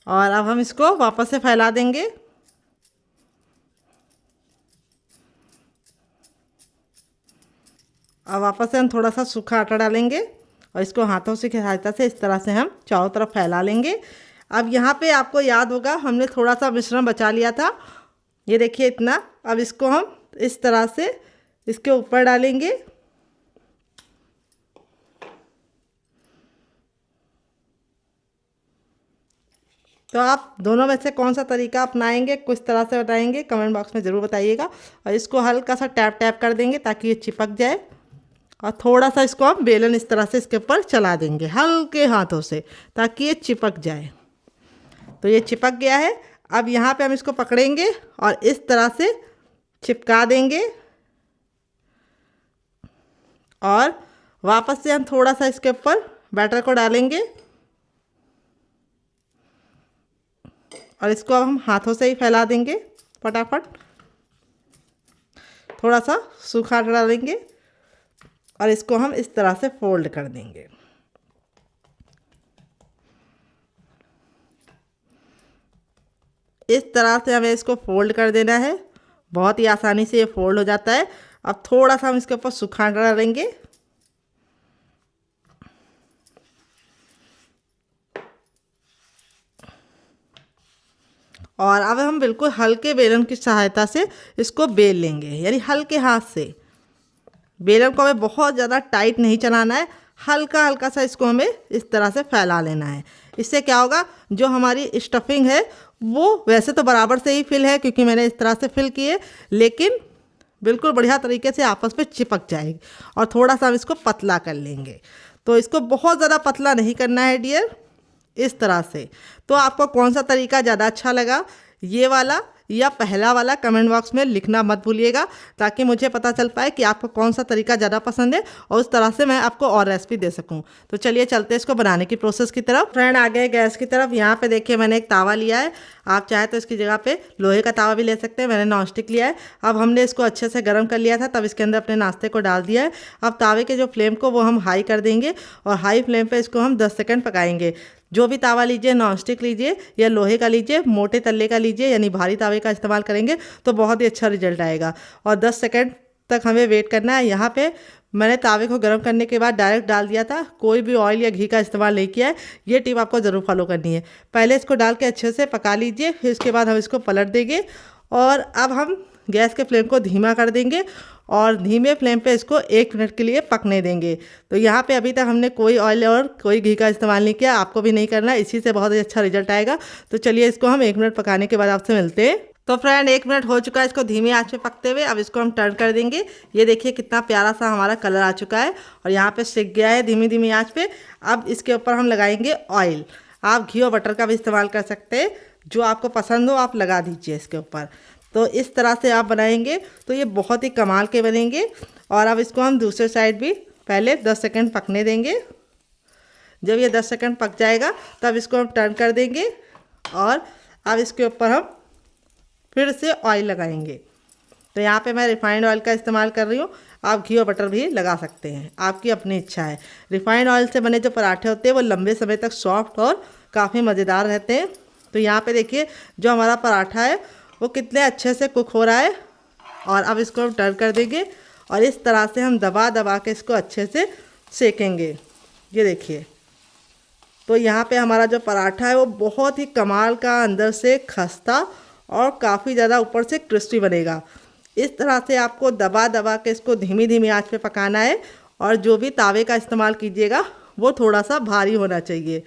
और अब हम इसको वापस से फैला देंगे। अब वापस से हम थोड़ा सा सूखा आटा डालेंगे और इसको हाथों से सहायता से इस तरह से हम चारों तरफ फैला लेंगे। अब यहाँ पे आपको याद होगा हमने थोड़ा सा मिश्रण बचा लिया था, ये देखिए इतना। अब इसको हम इस तरह से इसके ऊपर डालेंगे। तो आप दोनों में से कौन सा तरीका अपनाएंगे, किस तरह से बताएंगे, कमेंट बॉक्स में ज़रूर बताइएगा। और इसको हल्का सा टैप टैप कर देंगे ताकि ये चिपक जाए और थोड़ा सा इसको हम बेलन इस तरह से इसके ऊपर चला देंगे हल्के हाथों से ताकि ये चिपक जाए। तो ये चिपक गया है। अब यहाँ पे हम इसको पकड़ेंगे और इस तरह से चिपका देंगे और वापस से हम थोड़ा सा इसके ऊपर बैटर को डालेंगे और इसको अब हम हाथों से ही फैला देंगे फटाफट। थोड़ा सा सूखा आटा डालेंगे और इसको हम इस तरह से फोल्ड कर देंगे। इस तरह से हमें इसको फोल्ड कर देना है। बहुत ही आसानी से ये फोल्ड हो जाता है। अब थोड़ा सा हम इसके ऊपर सूखा आटा डालेंगे और अब हम बिल्कुल हल्के बेलन की सहायता से इसको बेल लेंगे, यानी हल्के हाथ से। बेलन को हमें बहुत ज़्यादा टाइट नहीं चलाना है, हल्का हल्का सा इसको हमें इस तरह से फैला लेना है। इससे क्या होगा, जो हमारी स्टफिंग है वो वैसे तो बराबर से ही फिल है क्योंकि मैंने इस तरह से फिल किए, लेकिन बिल्कुल बढ़िया तरीके से आपस में चिपक जाएगी। और थोड़ा सा हम इसको पतला कर लेंगे। तो इसको बहुत ज़्यादा पतला नहीं करना है डियर, इस तरह से। तो आपको कौन सा तरीका ज़्यादा अच्छा लगा, ये वाला या पहला वाला, कमेंट बॉक्स में लिखना मत भूलिएगा, ताकि मुझे पता चल पाए कि आपको कौन सा तरीका ज़्यादा पसंद है और उस तरह से मैं आपको और रेसिपी दे सकूं। तो चलिए चलते हैं इसको बनाने की प्रोसेस की तरफ। फ्रेंड आ गए गैस की तरफ। यहाँ पे देखिए मैंने एक तावा लिया है, आप चाहे तो इसकी जगह पे लोहे का तावा भी ले सकते हैं, मैंने नॉन स्टिक लिया है। अब हमने इसको अच्छे से गर्म कर लिया था, तब इसके अंदर अपने नाश्ते को डाल दिया है। अब तावे के जो फ्लेम को वो हम हाई कर देंगे और हाई फ्लेम पर इसको हम 10 सेकेंड पकाएंगे। जो भी तावा लीजिए, नॉन स्टिक लीजिए या लोहे का लीजिए, मोटे तल्ले का लीजिए, यानी भारी तावे का इस्तेमाल करेंगे तो बहुत ही अच्छा रिजल्ट आएगा। और 10 सेकंड तक हमें वेट करना है। यहाँ पे मैंने तावे को गर्म करने के बाद डायरेक्ट डाल दिया था, कोई भी ऑयल या घी का इस्तेमाल नहीं किया है। ये टिप आपको ज़रूर फॉलो करनी है। पहले इसको डाल के अच्छे से पका लीजिए, फिर इसके बाद हम इसको पलट देंगे और अब हम गैस के फ्लेम को धीमा कर देंगे और धीमे फ्लेम पे इसको 1 मिनट के लिए पकने देंगे। तो यहाँ पे अभी तक हमने कोई ऑयल और कोई घी का इस्तेमाल नहीं किया, आपको भी नहीं करना, इसी से बहुत ही अच्छा रिजल्ट आएगा। तो चलिए इसको हम 1 मिनट पकाने के बाद आपसे मिलते हैं। तो फ्रेंड 1 मिनट हो चुका है इसको धीमी आंच पे पकते हुए। अब इसको हम टर्न कर देंगे। ये देखिए कितना प्यारा सा हमारा कलर आ चुका है और यहाँ पे सिक गया है धीमी धीमी आंच पे। अब इसके ऊपर हम लगाएंगे ऑयल। आप घी और बटर का भी इस्तेमाल कर सकते हैं, जो आपको पसंद हो आप लगा दीजिए इसके ऊपर। तो इस तरह से आप बनाएंगे तो ये बहुत ही कमाल के बनेंगे। और अब इसको हम दूसरे साइड भी पहले 10 सेकंड पकने देंगे। जब ये 10 सेकंड पक जाएगा तब इसको हम टर्न कर देंगे और अब इसके ऊपर हम फिर से ऑयल लगाएंगे। तो यहाँ पे मैं रिफाइंड ऑयल का इस्तेमाल कर रही हूँ, आप घी और बटर भी लगा सकते हैं, आपकी अपनी इच्छा है। रिफाइंड ऑयल से बने जो पराठे होते हैं वो लंबे समय तक सॉफ्ट और काफ़ी मज़ेदार रहते हैं। तो यहाँ पे देखिए जो हमारा पराठा है वो कितने अच्छे से कुक हो रहा है। और अब इसको हम टर्न कर देंगे और इस तरह से हम दबा दबा के इसको अच्छे से सेकेंगे। ये देखिए, तो यहाँ पे हमारा जो पराठा है वो बहुत ही कमाल का, अंदर से खस्ता और काफ़ी ज़्यादा ऊपर से क्रिस्पी बनेगा। इस तरह से आपको दबा दबा के इसको धीमी धीमी आंच पे पकाना है। और जो भी तावे का इस्तेमाल कीजिएगा वो थोड़ा सा भारी होना चाहिए।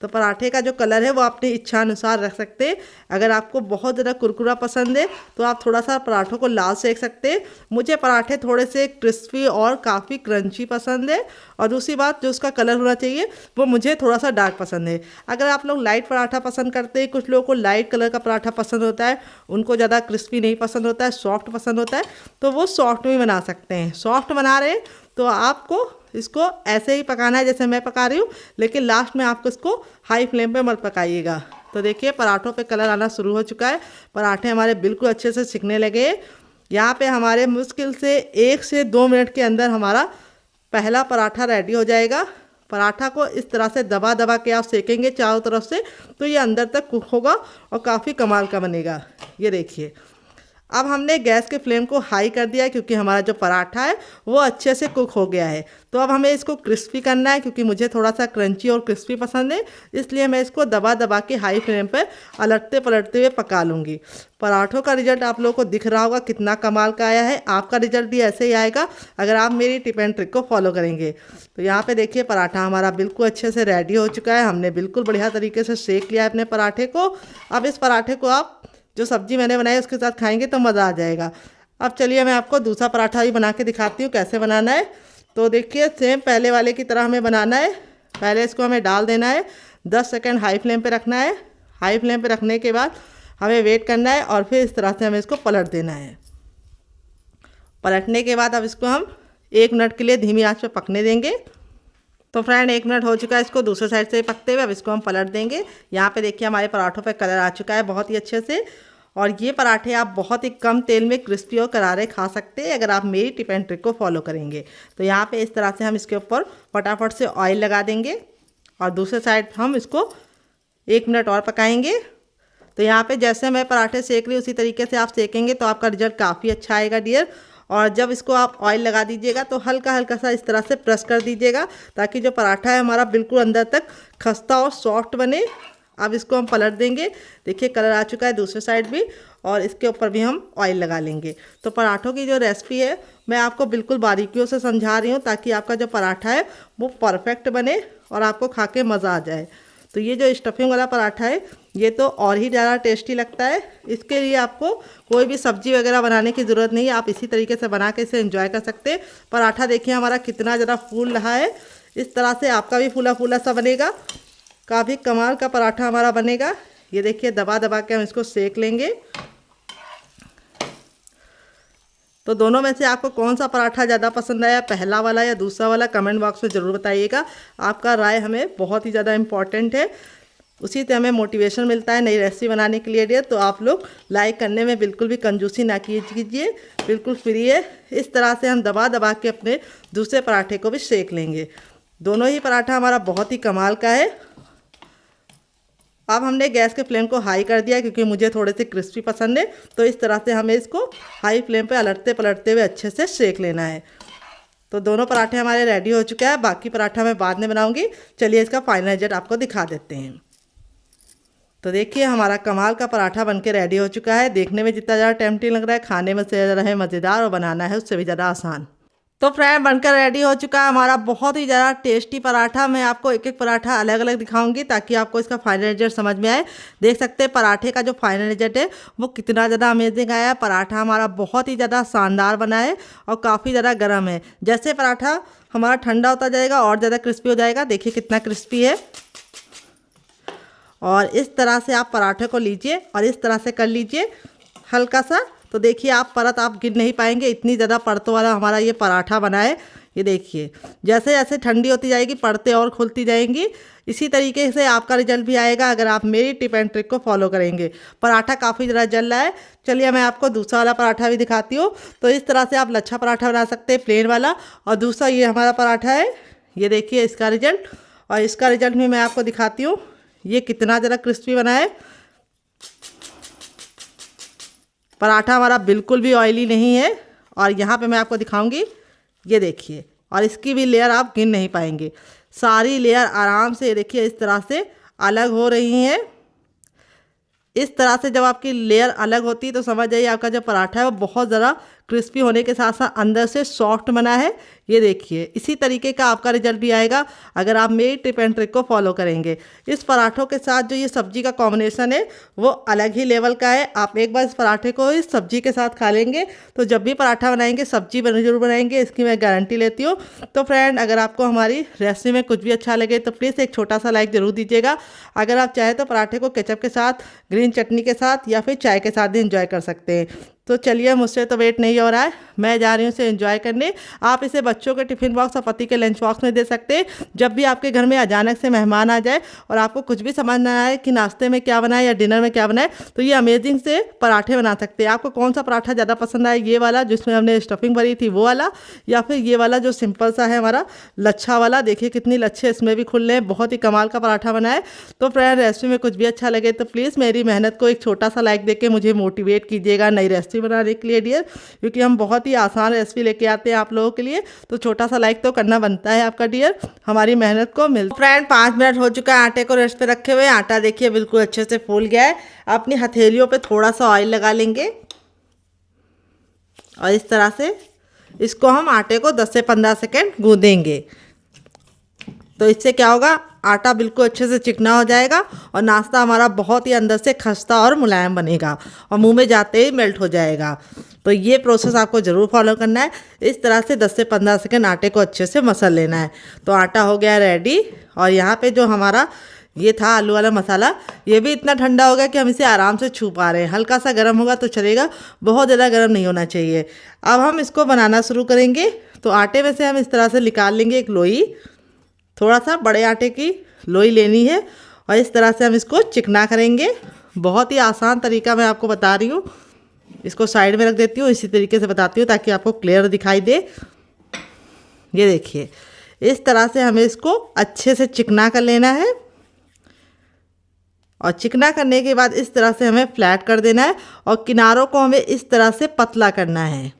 तो पराठे का जो कलर है वो अपनी इच्छा अनुसार रख सकते हैं। अगर आपको बहुत ज़्यादा कुरकुरा पसंद है तो आप थोड़ा सा पराठों को लाल सेक सकते हैं। मुझे पराठे थोड़े से क्रिस्पी और काफ़ी क्रंची पसंद है। और दूसरी बात, जो उसका कलर होना चाहिए वो मुझे थोड़ा सा डार्क पसंद है। अगर आप लोग लाइट पराठा पसंद करते हैं, कुछ लोगों को लाइट कलर का पराठा पसंद होता है, उनको ज़्यादा क्रिस्पी नहीं पसंद होता है, सॉफ्ट पसंद होता है, तो वो सॉफ्ट में बना सकते हैं। सॉफ्ट बना रहे हैं तो आपको इसको ऐसे ही पकाना है जैसे मैं पका रही हूँ, लेकिन लास्ट में आपको इसको हाई फ्लेम पे मत पकाइएगा। तो देखिए पराठों पे कलर आना शुरू हो चुका है, पराठे हमारे बिल्कुल अच्छे से सिकने लगे। यहाँ पे हमारे मुश्किल से 1 से 2 मिनट के अंदर हमारा पहला पराठा रेडी हो जाएगा। पराठा को इस तरह से दबा दबा के आप सेकेंगे चारों तरफ से, तो ये अंदर तक कुक होगा और काफ़ी कमाल का बनेगा। ये देखिए, अब हमने गैस के फ्लेम को हाई कर दिया है क्योंकि हमारा जो पराठा है वो अच्छे से कुक हो गया है। तो अब हमें इसको क्रिस्पी करना है, क्योंकि मुझे थोड़ा सा क्रंची और क्रिस्पी पसंद है, इसलिए मैं इसको दबा दबा के हाई फ्लेम पर अलटते पलटते हुए पका लूँगी। पराठों का रिजल्ट आप लोगों को दिख रहा होगा कितना कमाल का आया है। आपका रिजल्ट भी ऐसे ही आएगा अगर आप मेरी टिप एंड ट्रिक को फॉलो करेंगे। तो यहाँ पे देखिए पराठा हमारा बिल्कुल अच्छे से रेडी हो चुका है। हमने बिल्कुल बढ़िया तरीके से सेक लिया है अपने पराठे को। अब इस पराठे को आप जो सब्जी मैंने बनाई उसके साथ खाएंगे तो मज़ा आ जाएगा। अब चलिए मैं आपको दूसरा पराठा भी बना के दिखाती हूँ कैसे बनाना है। तो देखिए सेम पहले वाले की तरह हमें बनाना है। पहले इसको हमें डाल देना है, 10 सेकंड हाई फ्लेम पे रखना है। हाई फ्लेम पे रखने के बाद हमें वेट करना है और फिर इस तरह से हमें इसको पलट देना है। पलटने के बाद अब इसको हम 1 मिनट के लिए धीमी आंच पे पकने देंगे। तो फ्रेंड 1 मिनट हो चुका है इसको दूसरे साइड से पकते हुए। अब इसको हम पलट देंगे। यहाँ पे देखिए हमारे पराठों पे कलर आ चुका है बहुत ही अच्छे से। और ये पराठे आप बहुत ही कम तेल में क्रिस्पी और करारे खा सकते हैं अगर आप मेरी टिप एंड ट्रिक को फॉलो करेंगे। तो यहाँ पे इस तरह से हम इसके ऊपर फटाफट से ऑयल लगा देंगे और दूसरे साइड हम इसको 1 मिनट और पकाएंगे। तो यहाँ पे जैसे मैं पराठे सेक रही हूँ उसी तरीके से आप सेकेंगे तो आपका रिजल्ट काफ़ी अच्छा आएगा डियर। और जब इसको आप ऑयल लगा दीजिएगा तो हल्का हल्का सा इस तरह से प्रेस कर दीजिएगा ताकि जो पराठा है हमारा बिल्कुल अंदर तक खस्ता और सॉफ्ट बने। अब इसको हम पलट देंगे। देखिए कलर आ चुका है दूसरे साइड भी, और इसके ऊपर भी हम ऑयल लगा लेंगे। तो पराठों की जो रेसिपी है मैं आपको बिल्कुल बारीकियों से समझा रही हूँ ताकि आपका जो पराठा है वो परफेक्ट बने और आपको खा के मज़ा आ जाए। तो ये जो स्टफिंग वाला पराठा है ये तो और ही ज़्यादा टेस्टी लगता है। इसके लिए आपको कोई भी सब्जी वगैरह बनाने की ज़रूरत नहीं है, आप इसी तरीके से बना के इसे एंजॉय कर सकते हैं। पराठा देखिए हमारा कितना ज़्यादा फूल रहा है। इस तरह से आपका भी फूला फूला सा बनेगा, काफ़ी कमाल का पराठा हमारा बनेगा। ये देखिए दबा दबा के हम इसको सेक लेंगे। तो दोनों में से आपको कौन सा पराठा ज़्यादा पसंद आया, पहला वाला या दूसरा वाला, कमेंट बॉक्स में ज़रूर बताइएगा। आपका राय हमें बहुत ही ज़्यादा इम्पॉर्टेंट है, उसी से हमें मोटिवेशन मिलता है नई रेसिपी बनाने के लिए। तो आप लोग लाइक करने में बिल्कुल भी कंजूसी ना कीजिए, बिल्कुल फ्री है। इस तरह से हम दबा दबा के अपने दूसरे पराठे को भी सेक लेंगे। दोनों ही पराठा हमारा बहुत ही कमाल का है। अब हमने गैस के फ्लेम को हाई कर दिया क्योंकि मुझे थोड़े से क्रिस्पी पसंद है। तो इस तरह से हमें इसको हाई फ्लेम पे अलटते पलटते हुए अच्छे से सेक लेना है। तो दोनों पराठे हमारे रेडी हो चुके हैं। बाकी पराठा मैं बाद में बनाऊंगी। चलिए इसका फाइनल रिजल्ट आपको दिखा देते हैं। तो देखिए हमारा कमाल का पराठा बनके रेडी हो चुका है। देखने में जितना ज़्यादा टेम्पटिंग लग रहा है, खाने में से ज़्यादा है मज़ेदार, और बनाना है उससे भी ज़्यादा आसान। तो फ्रेंड बनकर रेडी हो चुका है हमारा बहुत ही ज़्यादा टेस्टी पराठा। मैं आपको एक एक पराठा अलग अलग दिखाऊंगी ताकि आपको इसका फाइनल रिजल्ट समझ में आए। देख सकते हैं पराठे का जो फाइनल रिजल्ट है वो कितना ज़्यादा अमेजिंग आया है। पराठा हमारा बहुत ही ज़्यादा शानदार बना है और काफ़ी ज़्यादा गर्म है। जैसे पराठा हमारा ठंडा होता जाएगा और ज़्यादा क्रिस्पी हो जाएगा। देखिए कितना क्रिस्पी है। और इस तरह से आप पराठे को लीजिए और इस तरह से कर लीजिए हल्का सा। तो देखिए आप परत आप गिन नहीं पाएंगे, इतनी ज़्यादा परतों वाला हमारा ये पराठा बना है। ये देखिए जैसे जैसे ठंडी होती जाएगी परतें और खुलती जाएंगी। इसी तरीके से आपका रिजल्ट भी आएगा अगर आप मेरी टिप एंड ट्रिक को फॉलो करेंगे। पराठा काफ़ी ज़्यादा जल रहा है। चलिए मैं आपको दूसरा वाला पराठा भी दिखाती हूँ। तो इस तरह से आप लच्छा पराठा बना सकते हैं, प्लेन वाला। और दूसरा ये हमारा पराठा है, ये देखिए इसका रिजल्ट। और इसका रिजल्ट भी मैं आपको दिखाती हूँ ये कितना ज़रा क्रिस्पी बना है। पराठा हमारा बिल्कुल भी ऑयली नहीं है। और यहाँ पे मैं आपको दिखाऊंगी, ये देखिए। और इसकी भी लेयर आप गिन नहीं पाएंगे, सारी लेयर आराम से ये देखिए इस तरह से अलग हो रही हैं। इस तरह से जब आपकी लेयर अलग होती है तो समझ जाइए आपका जो पराठा है वो बहुत ज़रा क्रिस्पी होने के साथ साथ अंदर से सॉफ्ट बना है। ये देखिए इसी तरीके का आपका रिजल्ट भी आएगा अगर आप मेरी टिप एंड ट्रिक को फॉलो करेंगे। इस पराठों के साथ जो ये सब्जी का कॉम्बिनेशन है वो अलग ही लेवल का है। आप एक बार इस पराठे को इस सब्जी के साथ खा लेंगे तो जब भी पराठा बनाएंगे सब्जी जरूर बनाएंगे, इसकी मैं गारंटी लेती हूँ। तो फ्रेंड अगर आपको हमारी रेसिपी में कुछ भी अच्छा लगे तो प्लीज़ एक छोटा सा लाइक ज़रूर दीजिएगा। अगर आप चाहें तो पराठे को केचप के साथ, ग्रीन चटनी के साथ या फिर चाय के साथ भी इंजॉय कर सकते हैं। तो चलिए मुझसे तो वेट नहीं हो रहा है, मैं जा रही हूँ इसे एंजॉय करने। आप इसे बच्चों के टिफ़िन बॉक्स और पति के लंच बॉक्स में दे सकते हैं। जब भी आपके घर में अचानक से मेहमान आ जाए और आपको कुछ भी समझ ना आए कि नाश्ते में क्या बनाए या डिनर में क्या बनाए, तो ये अमेजिंग से पराठे बना सकते हैं। आपको कौन सा पराठा ज़्यादा पसंद आया, ये वाला जिसमें हमने स्टफिंग भरी थी वो वाला, या फिर ये वाला जो सिंपल सा है हमारा लच्छा वाला। देखिए कितनी लच्छे इसमें भी खुल रहे हैं, बहुत ही कमाल का पराठा बना है। तो फ्रेंड रेसिपी में कुछ भी अच्छा लगे तो प्लीज़ मेरी मेहनत को एक छोटा सा लाइक देके मुझे मोटिवेट कीजिएगा नई रेसिपी बनाने के लिए, क्योंकि हम बहुत ही आसान रेसिपी लेके आते हैं आप लोगों के लिए। तो छोटा सा लाइक तो करना बनता है आपका डियर, हमारी मेहनत को मिलता है। फ्रेंड 5 मिनट हो चुका है आटे को रेस्ट पे रखे हुए। आटा देखिए बिल्कुल अच्छे से फूल गया है। अपनी हथेलियों पे थोड़ा सा ऑयल लगा लेंगे और इस तरह से इसको हम आटे को 10 से 15 सेकेंड गूंदेंगे। तो इससे क्या होगा, आटा बिल्कुल अच्छे से चिकना हो जाएगा और नाश्ता हमारा बहुत ही अंदर से खस्ता और मुलायम बनेगा और मुंह में जाते ही मेल्ट हो जाएगा। तो ये प्रोसेस आपको ज़रूर फॉलो करना है। इस तरह से 10 से 15 सेकेंड आटे को अच्छे से मसल लेना है। तो आटा हो गया रेडी। और यहाँ पे जो हमारा ये था आलू वाला मसाला, ये भी इतना ठंडा हो गया कि हम इसे आराम से छू पा रहे हैं। हल्का सा गर्म होगा तो चलेगा, बहुत ज़्यादा गर्म नहीं होना चाहिए। अब हम इसको बनाना शुरू करेंगे। तो आटे में से हम इस तरह से निकाल लेंगे एक लोई, थोड़ा सा बड़े आटे की लोई लेनी है और इस तरह से हम इसको चिकना करेंगे। बहुत ही आसान तरीका मैं आपको बता रही हूँ। इसको साइड में रख देती हूँ, इसी तरीके से बताती हूँ ताकि आपको क्लियर दिखाई दे। ये देखिए, इस तरह से हमें इसको अच्छे से चिकना कर लेना है और चिकना करने के बाद इस तरह से हमें फ्लैट कर देना है और किनारों को हमें इस तरह से पतला करना है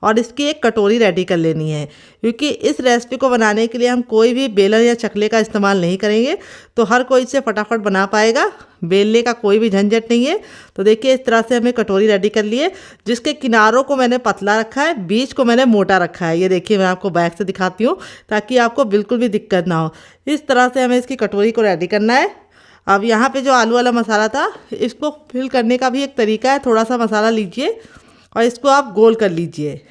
और इसकी एक कटोरी रेडी कर लेनी है। क्योंकि इस रेसिपी को बनाने के लिए हम कोई भी बेलन या चकले का इस्तेमाल नहीं करेंगे, तो हर कोई इसे फटाफट बना पाएगा। बेलने का कोई भी झंझट नहीं है। तो देखिए, इस तरह से हमें कटोरी रेडी कर ली है, जिसके किनारों को मैंने पतला रखा है, बीच को मैंने मोटा रखा है। ये देखिए, मैं आपको बैक से दिखाती हूँ ताकि आपको बिल्कुल भी दिक्कत ना हो। इस तरह से हमें इसकी कटोरी को रेडी करना है। अब यहाँ पे जो आलू वाला मसाला था, इसको फिल करने का भी एक तरीका है। थोड़ा सा मसाला लीजिए और इसको आप गोल कर लीजिए।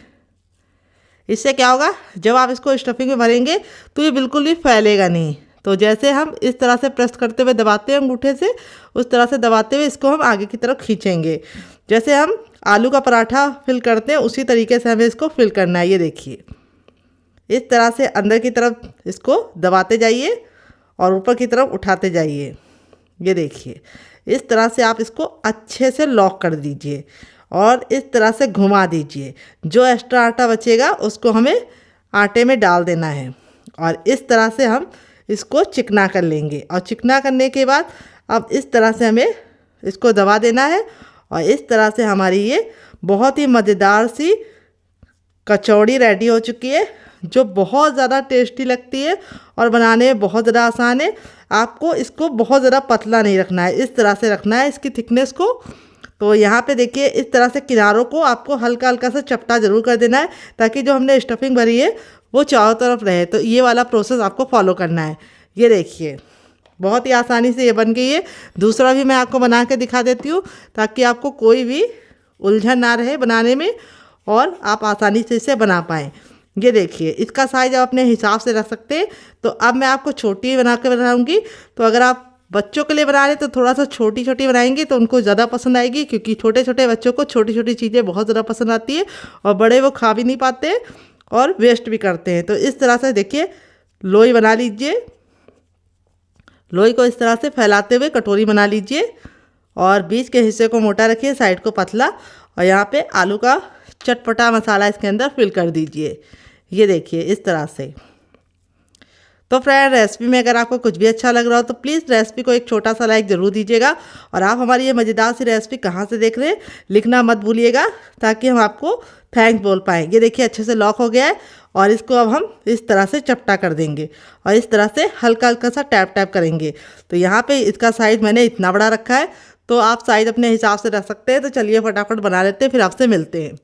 इससे क्या होगा, जब आप इसको स्टफिंग में भरेंगे तो ये बिल्कुल भी फैलेगा नहीं। तो जैसे हम इस तरह से प्रेस करते हुए दबाते हैं अंगूठे से, उस तरह से दबाते हुए इसको हम आगे की तरफ खींचेंगे। जैसे हम आलू का पराठा फिल करते हैं उसी तरीके से हमें इसको फिल करना है। ये देखिए, इस तरह से अंदर की तरफ इसको दबाते जाइए और ऊपर की तरफ उठाते जाइए। ये देखिए, इस तरह से आप इसको अच्छे से लॉक कर दीजिए और इस तरह से घुमा दीजिए। जो एक्स्ट्रा आटा बचेगा उसको हमें आटे में डाल देना है और इस तरह से हम इसको चिकना कर लेंगे। और चिकना करने के बाद अब इस तरह से हमें इसको दबा देना है और इस तरह से हमारी ये बहुत ही मज़ेदार सी कचौड़ी रेडी हो चुकी है, जो बहुत ज़्यादा टेस्टी लगती है और बनाने में बहुत ज़्यादा आसान है। आपको इसको बहुत ज़्यादा पतला नहीं रखना है, इस तरह से रखना है इसकी थिकनेस को। तो यहाँ पे देखिए, इस तरह से किनारों को आपको हल्का हल्का सा चपटा ज़रूर कर देना है ताकि जो हमने स्टफिंग भरी है वो चारों तरफ रहे। तो ये वाला प्रोसेस आपको फॉलो करना है। ये देखिए, बहुत ही आसानी से ये बन गई है। दूसरा भी मैं आपको बना के दिखा देती हूँ ताकि आपको कोई भी उलझन ना रहे बनाने में और आप आसानी से इसे बना पाएँ। ये देखिए, इसका साइज आप अपने हिसाब से रख सकते हैं। तो अब मैं आपको छोटी बना के बनाऊँगी। तो अगर आप बच्चों के लिए बना रहे तो थोड़ा सा छोटी छोटी बनाएंगे तो उनको ज़्यादा पसंद आएगी, क्योंकि छोटे छोटे बच्चों को छोटी छोटी चीज़ें बहुत ज़्यादा पसंद आती है और बड़े वो खा भी नहीं पाते और वेस्ट भी करते हैं। तो इस तरह से देखिए, लोई बना लीजिए। लोई को इस तरह से फैलाते हुए कटोरी बना लीजिए और बीच के हिस्से को मोटा रखिए, साइड को पतला, और यहाँ पे आलू का चटपटा मसाला इसके अंदर फिल कर दीजिए। ये देखिए, इस तरह से। तो फ्रेंड, रेसिपी में अगर आपको कुछ भी अच्छा लग रहा हो तो प्लीज़ रेसिपी को एक छोटा सा लाइक ज़रूर दीजिएगा। और आप हमारी ये मज़ेदार सी रेसिपी कहाँ से देख रहे हैं लिखना मत भूलिएगा ताकि हम आपको थैंक्स बोल पाएँ। ये देखिए, अच्छे से लॉक हो गया है और इसको अब हम इस तरह से चपटा कर देंगे और इस तरह से हल्का हल्का सा टैप टैप करेंगे। तो यहाँ पे इसका साइज़ मैंने इतना बड़ा रखा है, तो आप साइज़ अपने हिसाब से रख सकते हैं। तो चलिए फटाफट बना लेते हैं, फिर आपसे मिलते हैं।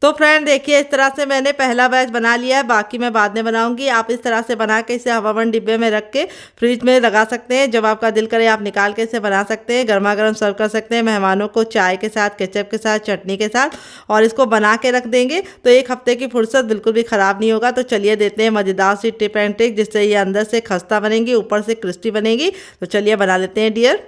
तो फ्रेंड देखिए, इस तरह से मैंने पहला बैच बना लिया है, बाकी मैं बाद में बनाऊंगी। आप इस तरह से बना के इसे हवाबंद डिब्बे में रख के फ्रिज में लगा सकते हैं। जब आपका दिल करे आप निकाल के इसे बना सकते हैं, गर्मा गर्म सर्व कर सकते हैं मेहमानों को चाय के साथ, केचप के साथ, चटनी के साथ। और इसको बना के रख देंगे तो एक हफ्ते की फुर्सत बिल्कुल भी ख़राब नहीं होगा। तो चलिए देते हैं मज़ेदार सी टिप एंड ट्रिक, जिससे ये अंदर से खस्ता बनेंगी, ऊपर से क्रिस्पी बनेगी। तो चलिए बना लेते हैं डियर।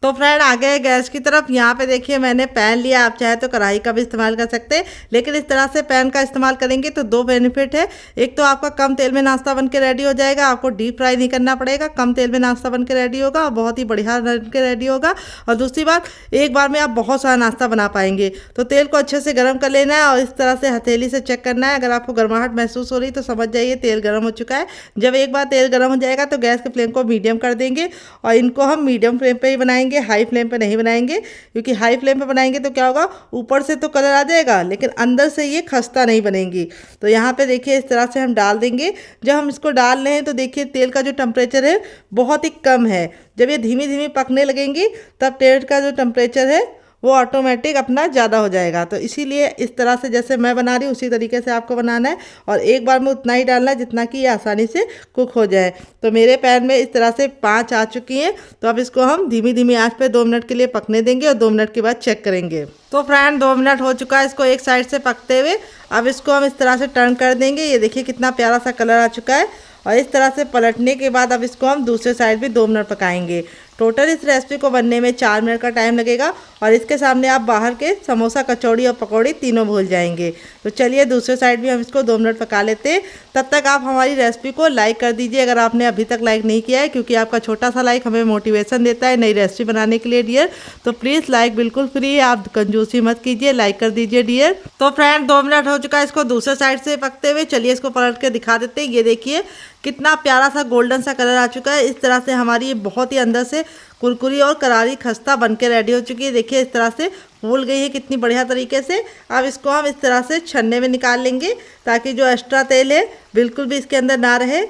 तो फ्रेंड, आ गए गैस की तरफ। यहाँ पे देखिए, मैंने पैन लिया, आप चाहे तो कढ़ाई का भी इस्तेमाल कर सकते हैं, लेकिन इस तरह से पैन का इस्तेमाल करेंगे तो दो बेनिफिट है। एक तो आपका कम तेल में नाश्ता बन के रेडी हो जाएगा, आपको डीप फ्राई नहीं करना पड़ेगा, कम तेल में नाश्ता बन के रेडी होगा और बहुत ही बढ़िया बन के रेडी होगा। और दूसरी बात, एक बार में आप बहुत सारा नाश्ता बना पाएंगे। तो तेल को अच्छे से गर्म कर लेना है और इस तरह से हथेली से चेक करना है। अगर आपको गर्माहट महसूस हो रही तो समझ जाइए तेल गर्म हो चुका है। जब एक बार तेल गर्म हो जाएगा तो गैस के फ्लेम को मीडियम कर देंगे और इनको हम मीडियम फ्लेम पर ही बनाएंगे, हाई फ्लेम पर नहीं बनाएंगे। क्योंकि हाई फ्लेम पे बनाएंगे तो क्या होगा, ऊपर से तो कलर आ जाएगा लेकिन अंदर से ये खस्ता नहीं बनेगी। तो यहाँ पे देखिए, इस तरह से हम डाल देंगे। जब हम इसको डाल रहे हैं तो देखिए, तेल का जो टेम्परेचर है बहुत ही कम है। जब ये धीमी धीमी पकने लगेंगी तब तेल का जो टेम्परेचर है वो ऑटोमेटिक अपना ज़्यादा हो जाएगा। तो इसीलिए इस तरह से जैसे मैं बना रही हूँ उसी तरीके से आपको बनाना है और एक बार में उतना ही डालना है जितना कि ये आसानी से कुक हो जाए। तो मेरे पैन में इस तरह से 5 आ चुकी हैं। तो अब इसको हम धीमी धीमी आंच पे 2 मिनट के लिए पकने देंगे और 2 मिनट के बाद चेक करेंगे। तो फ्रेंड, 2 मिनट हो चुका है इसको एक साइड से पकते हुए। अब इसको हम इस तरह से टर्न कर देंगे। ये देखिए, कितना प्यारा सा कलर आ चुका है। और इस तरह से पलटने के बाद अब इसको हम दूसरे साइड भी 2 मिनट पकाएंगे। टोटल इस रेसिपी को बनने में 4 मिनट का टाइम लगेगा और इसके सामने आप बाहर के समोसा, कचौड़ी और पकौड़ी तीनों भूल जाएंगे। तो चलिए दूसरे साइड भी हम इसको 2 मिनट पका लेते हैं। तब तक आप हमारी रेसिपी को लाइक कर दीजिए अगर आपने अभी तक लाइक नहीं किया है, क्योंकि आपका छोटा सा लाइक हमें मोटिवेशन देता है नई रेसिपी बनाने के लिए डियर। तो प्लीज़ लाइक बिल्कुल फ्री है, आप कंजूसी मत कीजिए, लाइक कर दीजिए डियर। तो फ्रेंड 2 मिनट हो चुका है इसको दूसरे साइड से पकते हुए। चलिए इसको पलट के दिखा देते हैं। ये देखिए कितना प्यारा सा गोल्डन सा कलर आ चुका है। इस तरह से हमारी ये बहुत ही अंदर से कुरकुरी और करारी खस्ता बन के रेडी हो चुकी है। देखिए इस तरह से फूल गई है कितनी बढ़िया तरीके से। अब इसको हम इस तरह से छन्ने में निकाल लेंगे ताकि जो एक्स्ट्रा तेल है बिल्कुल भी इसके अंदर ना रहे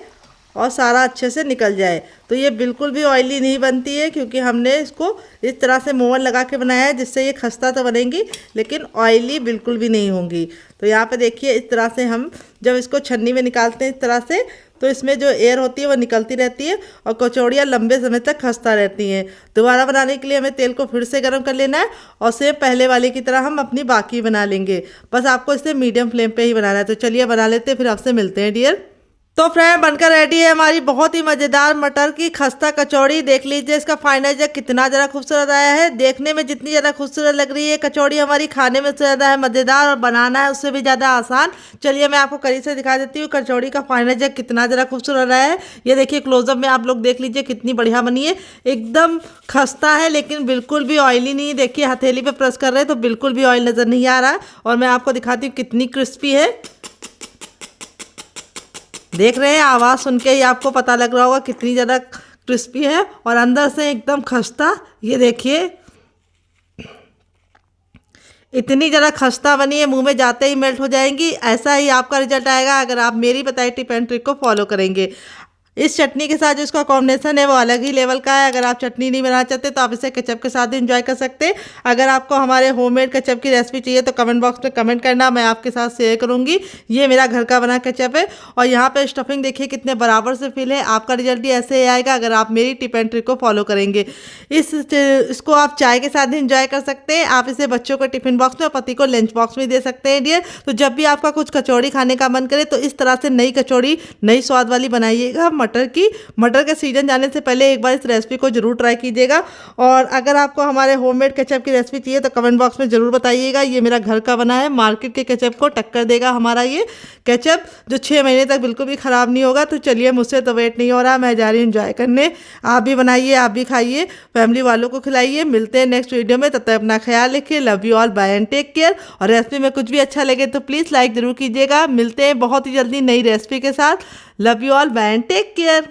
और सारा अच्छे से निकल जाए। तो ये बिल्कुल भी ऑयली नहीं बनती है, क्योंकि हमने इसको इस तरह से मोवन लगा के बनाया है, जिससे ये खस्ता तो बनेंगी लेकिन ऑयली बिल्कुल भी नहीं होंगी। तो यहाँ पे देखिए इस तरह से हम जब इसको छन्नी में निकालते हैं इस तरह से, तो इसमें जो एयर होती है वो निकलती रहती है और कचौड़ियाँ लंबे समय तक खस्ता रहती हैं। दोबारा बनाने के लिए हमें तेल को फिर से गर्म कर लेना है और सेम पहले वाले की तरह हम अपनी बाकी बना लेंगे। बस आपको इसे मीडियम फ्लेम पे ही बनाना है। तो चलिए बना लेते हैं, फिर आपसे मिलते हैं डियर। तो फ्रेंड बनकर रेडी है हमारी बहुत ही मज़ेदार मटर की खस्ता कचौड़ी। देख लीजिए इसका फाइनल जग कितना ज़रा खूबसूरत आया है। देखने में जितनी ज़्यादा खूबसूरत लग रही है कचौड़ी हमारी, खाने में से ज़्यादा है मज़ेदार और बनाना है उससे भी ज़्यादा आसान। चलिए मैं आपको करीब से दिखा देती हूँ कचौड़ी का फाइनल जग कितना ज़रा खूबसूरत आया है। ये देखिए क्लोजअप में आप लोग देख लीजिए कितनी बढ़िया बनी है। एकदम खस्ता है लेकिन बिल्कुल भी ऑयली नहीं है। देखिए हथेली पे प्रेस कर रहे हैं तो बिल्कुल भी ऑयल नज़र नहीं आ रहा है। और मैं आपको दिखाती हूँ कितनी क्रिस्पी है। देख रहे हैं, आवाज़ सुन के ही आपको पता लग रहा होगा कितनी ज़्यादा क्रिस्पी है और अंदर से एकदम खस्ता। ये देखिए इतनी ज़्यादा खस्ता बनी है, मुंह में जाते ही मेल्ट हो जाएंगी। ऐसा ही आपका रिजल्ट आएगा अगर आप मेरी बताई टिप एंड ट्रिक को फॉलो करेंगे। इस चटनी के साथ जो इसका कॉम्बिनेशन है वो अलग ही लेवल का है। अगर आप चटनी नहीं बनाना चाहते तो आप इसे केचप के साथ एंजॉय कर सकते हैं। अगर आपको हमारे होममेड केचप की रेसिपी चाहिए तो कमेंट बॉक्स में कमेंट करना, मैं आपके साथ शेयर करूंगी। ये मेरा घर का बना केचप है और यहाँ पे स्टफिंग देखिए कितने बराबर से फिल है। आपका रिजल्ट भी ऐसे ही आएगा अगर आप मेरी टिप एंड ट्रिक को फॉलो करेंगे। इसको आप चाय के साथ भी इंजॉय कर सकते हैं। आप इसे बच्चों को टिफिन बॉक्स में और पति को लंच बॉक्स में दे सकते हैं डियर। तो जब भी आपका कुछ कचौड़ी खाने का मन करे तो इस तरह से नई कचौड़ी नई स्वाद वाली बनाइएगा मटर की। मटर के सीजन जाने से पहले एक बार इस रेसिपी को जरूर ट्राई कीजिएगा। और अगर आपको हमारे होममेड केचप की रेसिपी चाहिए तो कमेंट बॉक्स में ज़रूर बताइएगा। ये मेरा घर का बना है, मार्केट के केचप को टक्कर देगा हमारा ये केचप, जो 6 महीने तक बिल्कुल भी ख़राब नहीं होगा। तो चलिए मुझसे तो वेट नहीं हो रहा, मैं जा रही हूँ एंजॉय करने। आप भी बनाइए, आप भी खाइए, फैमिली वालों को खिलाइए। मिलते हैं नेक्स्ट वीडियो में, तब तक अपना ख्याल रखिए। Love you all, bye and take care. और रेसिपी में कुछ भी अच्छा लगे तो प्लीज़ लाइक ज़रूर कीजिएगा। मिलते हैं बहुत ही जल्दी नई रेसिपी के साथ। Love you all, bye and take care.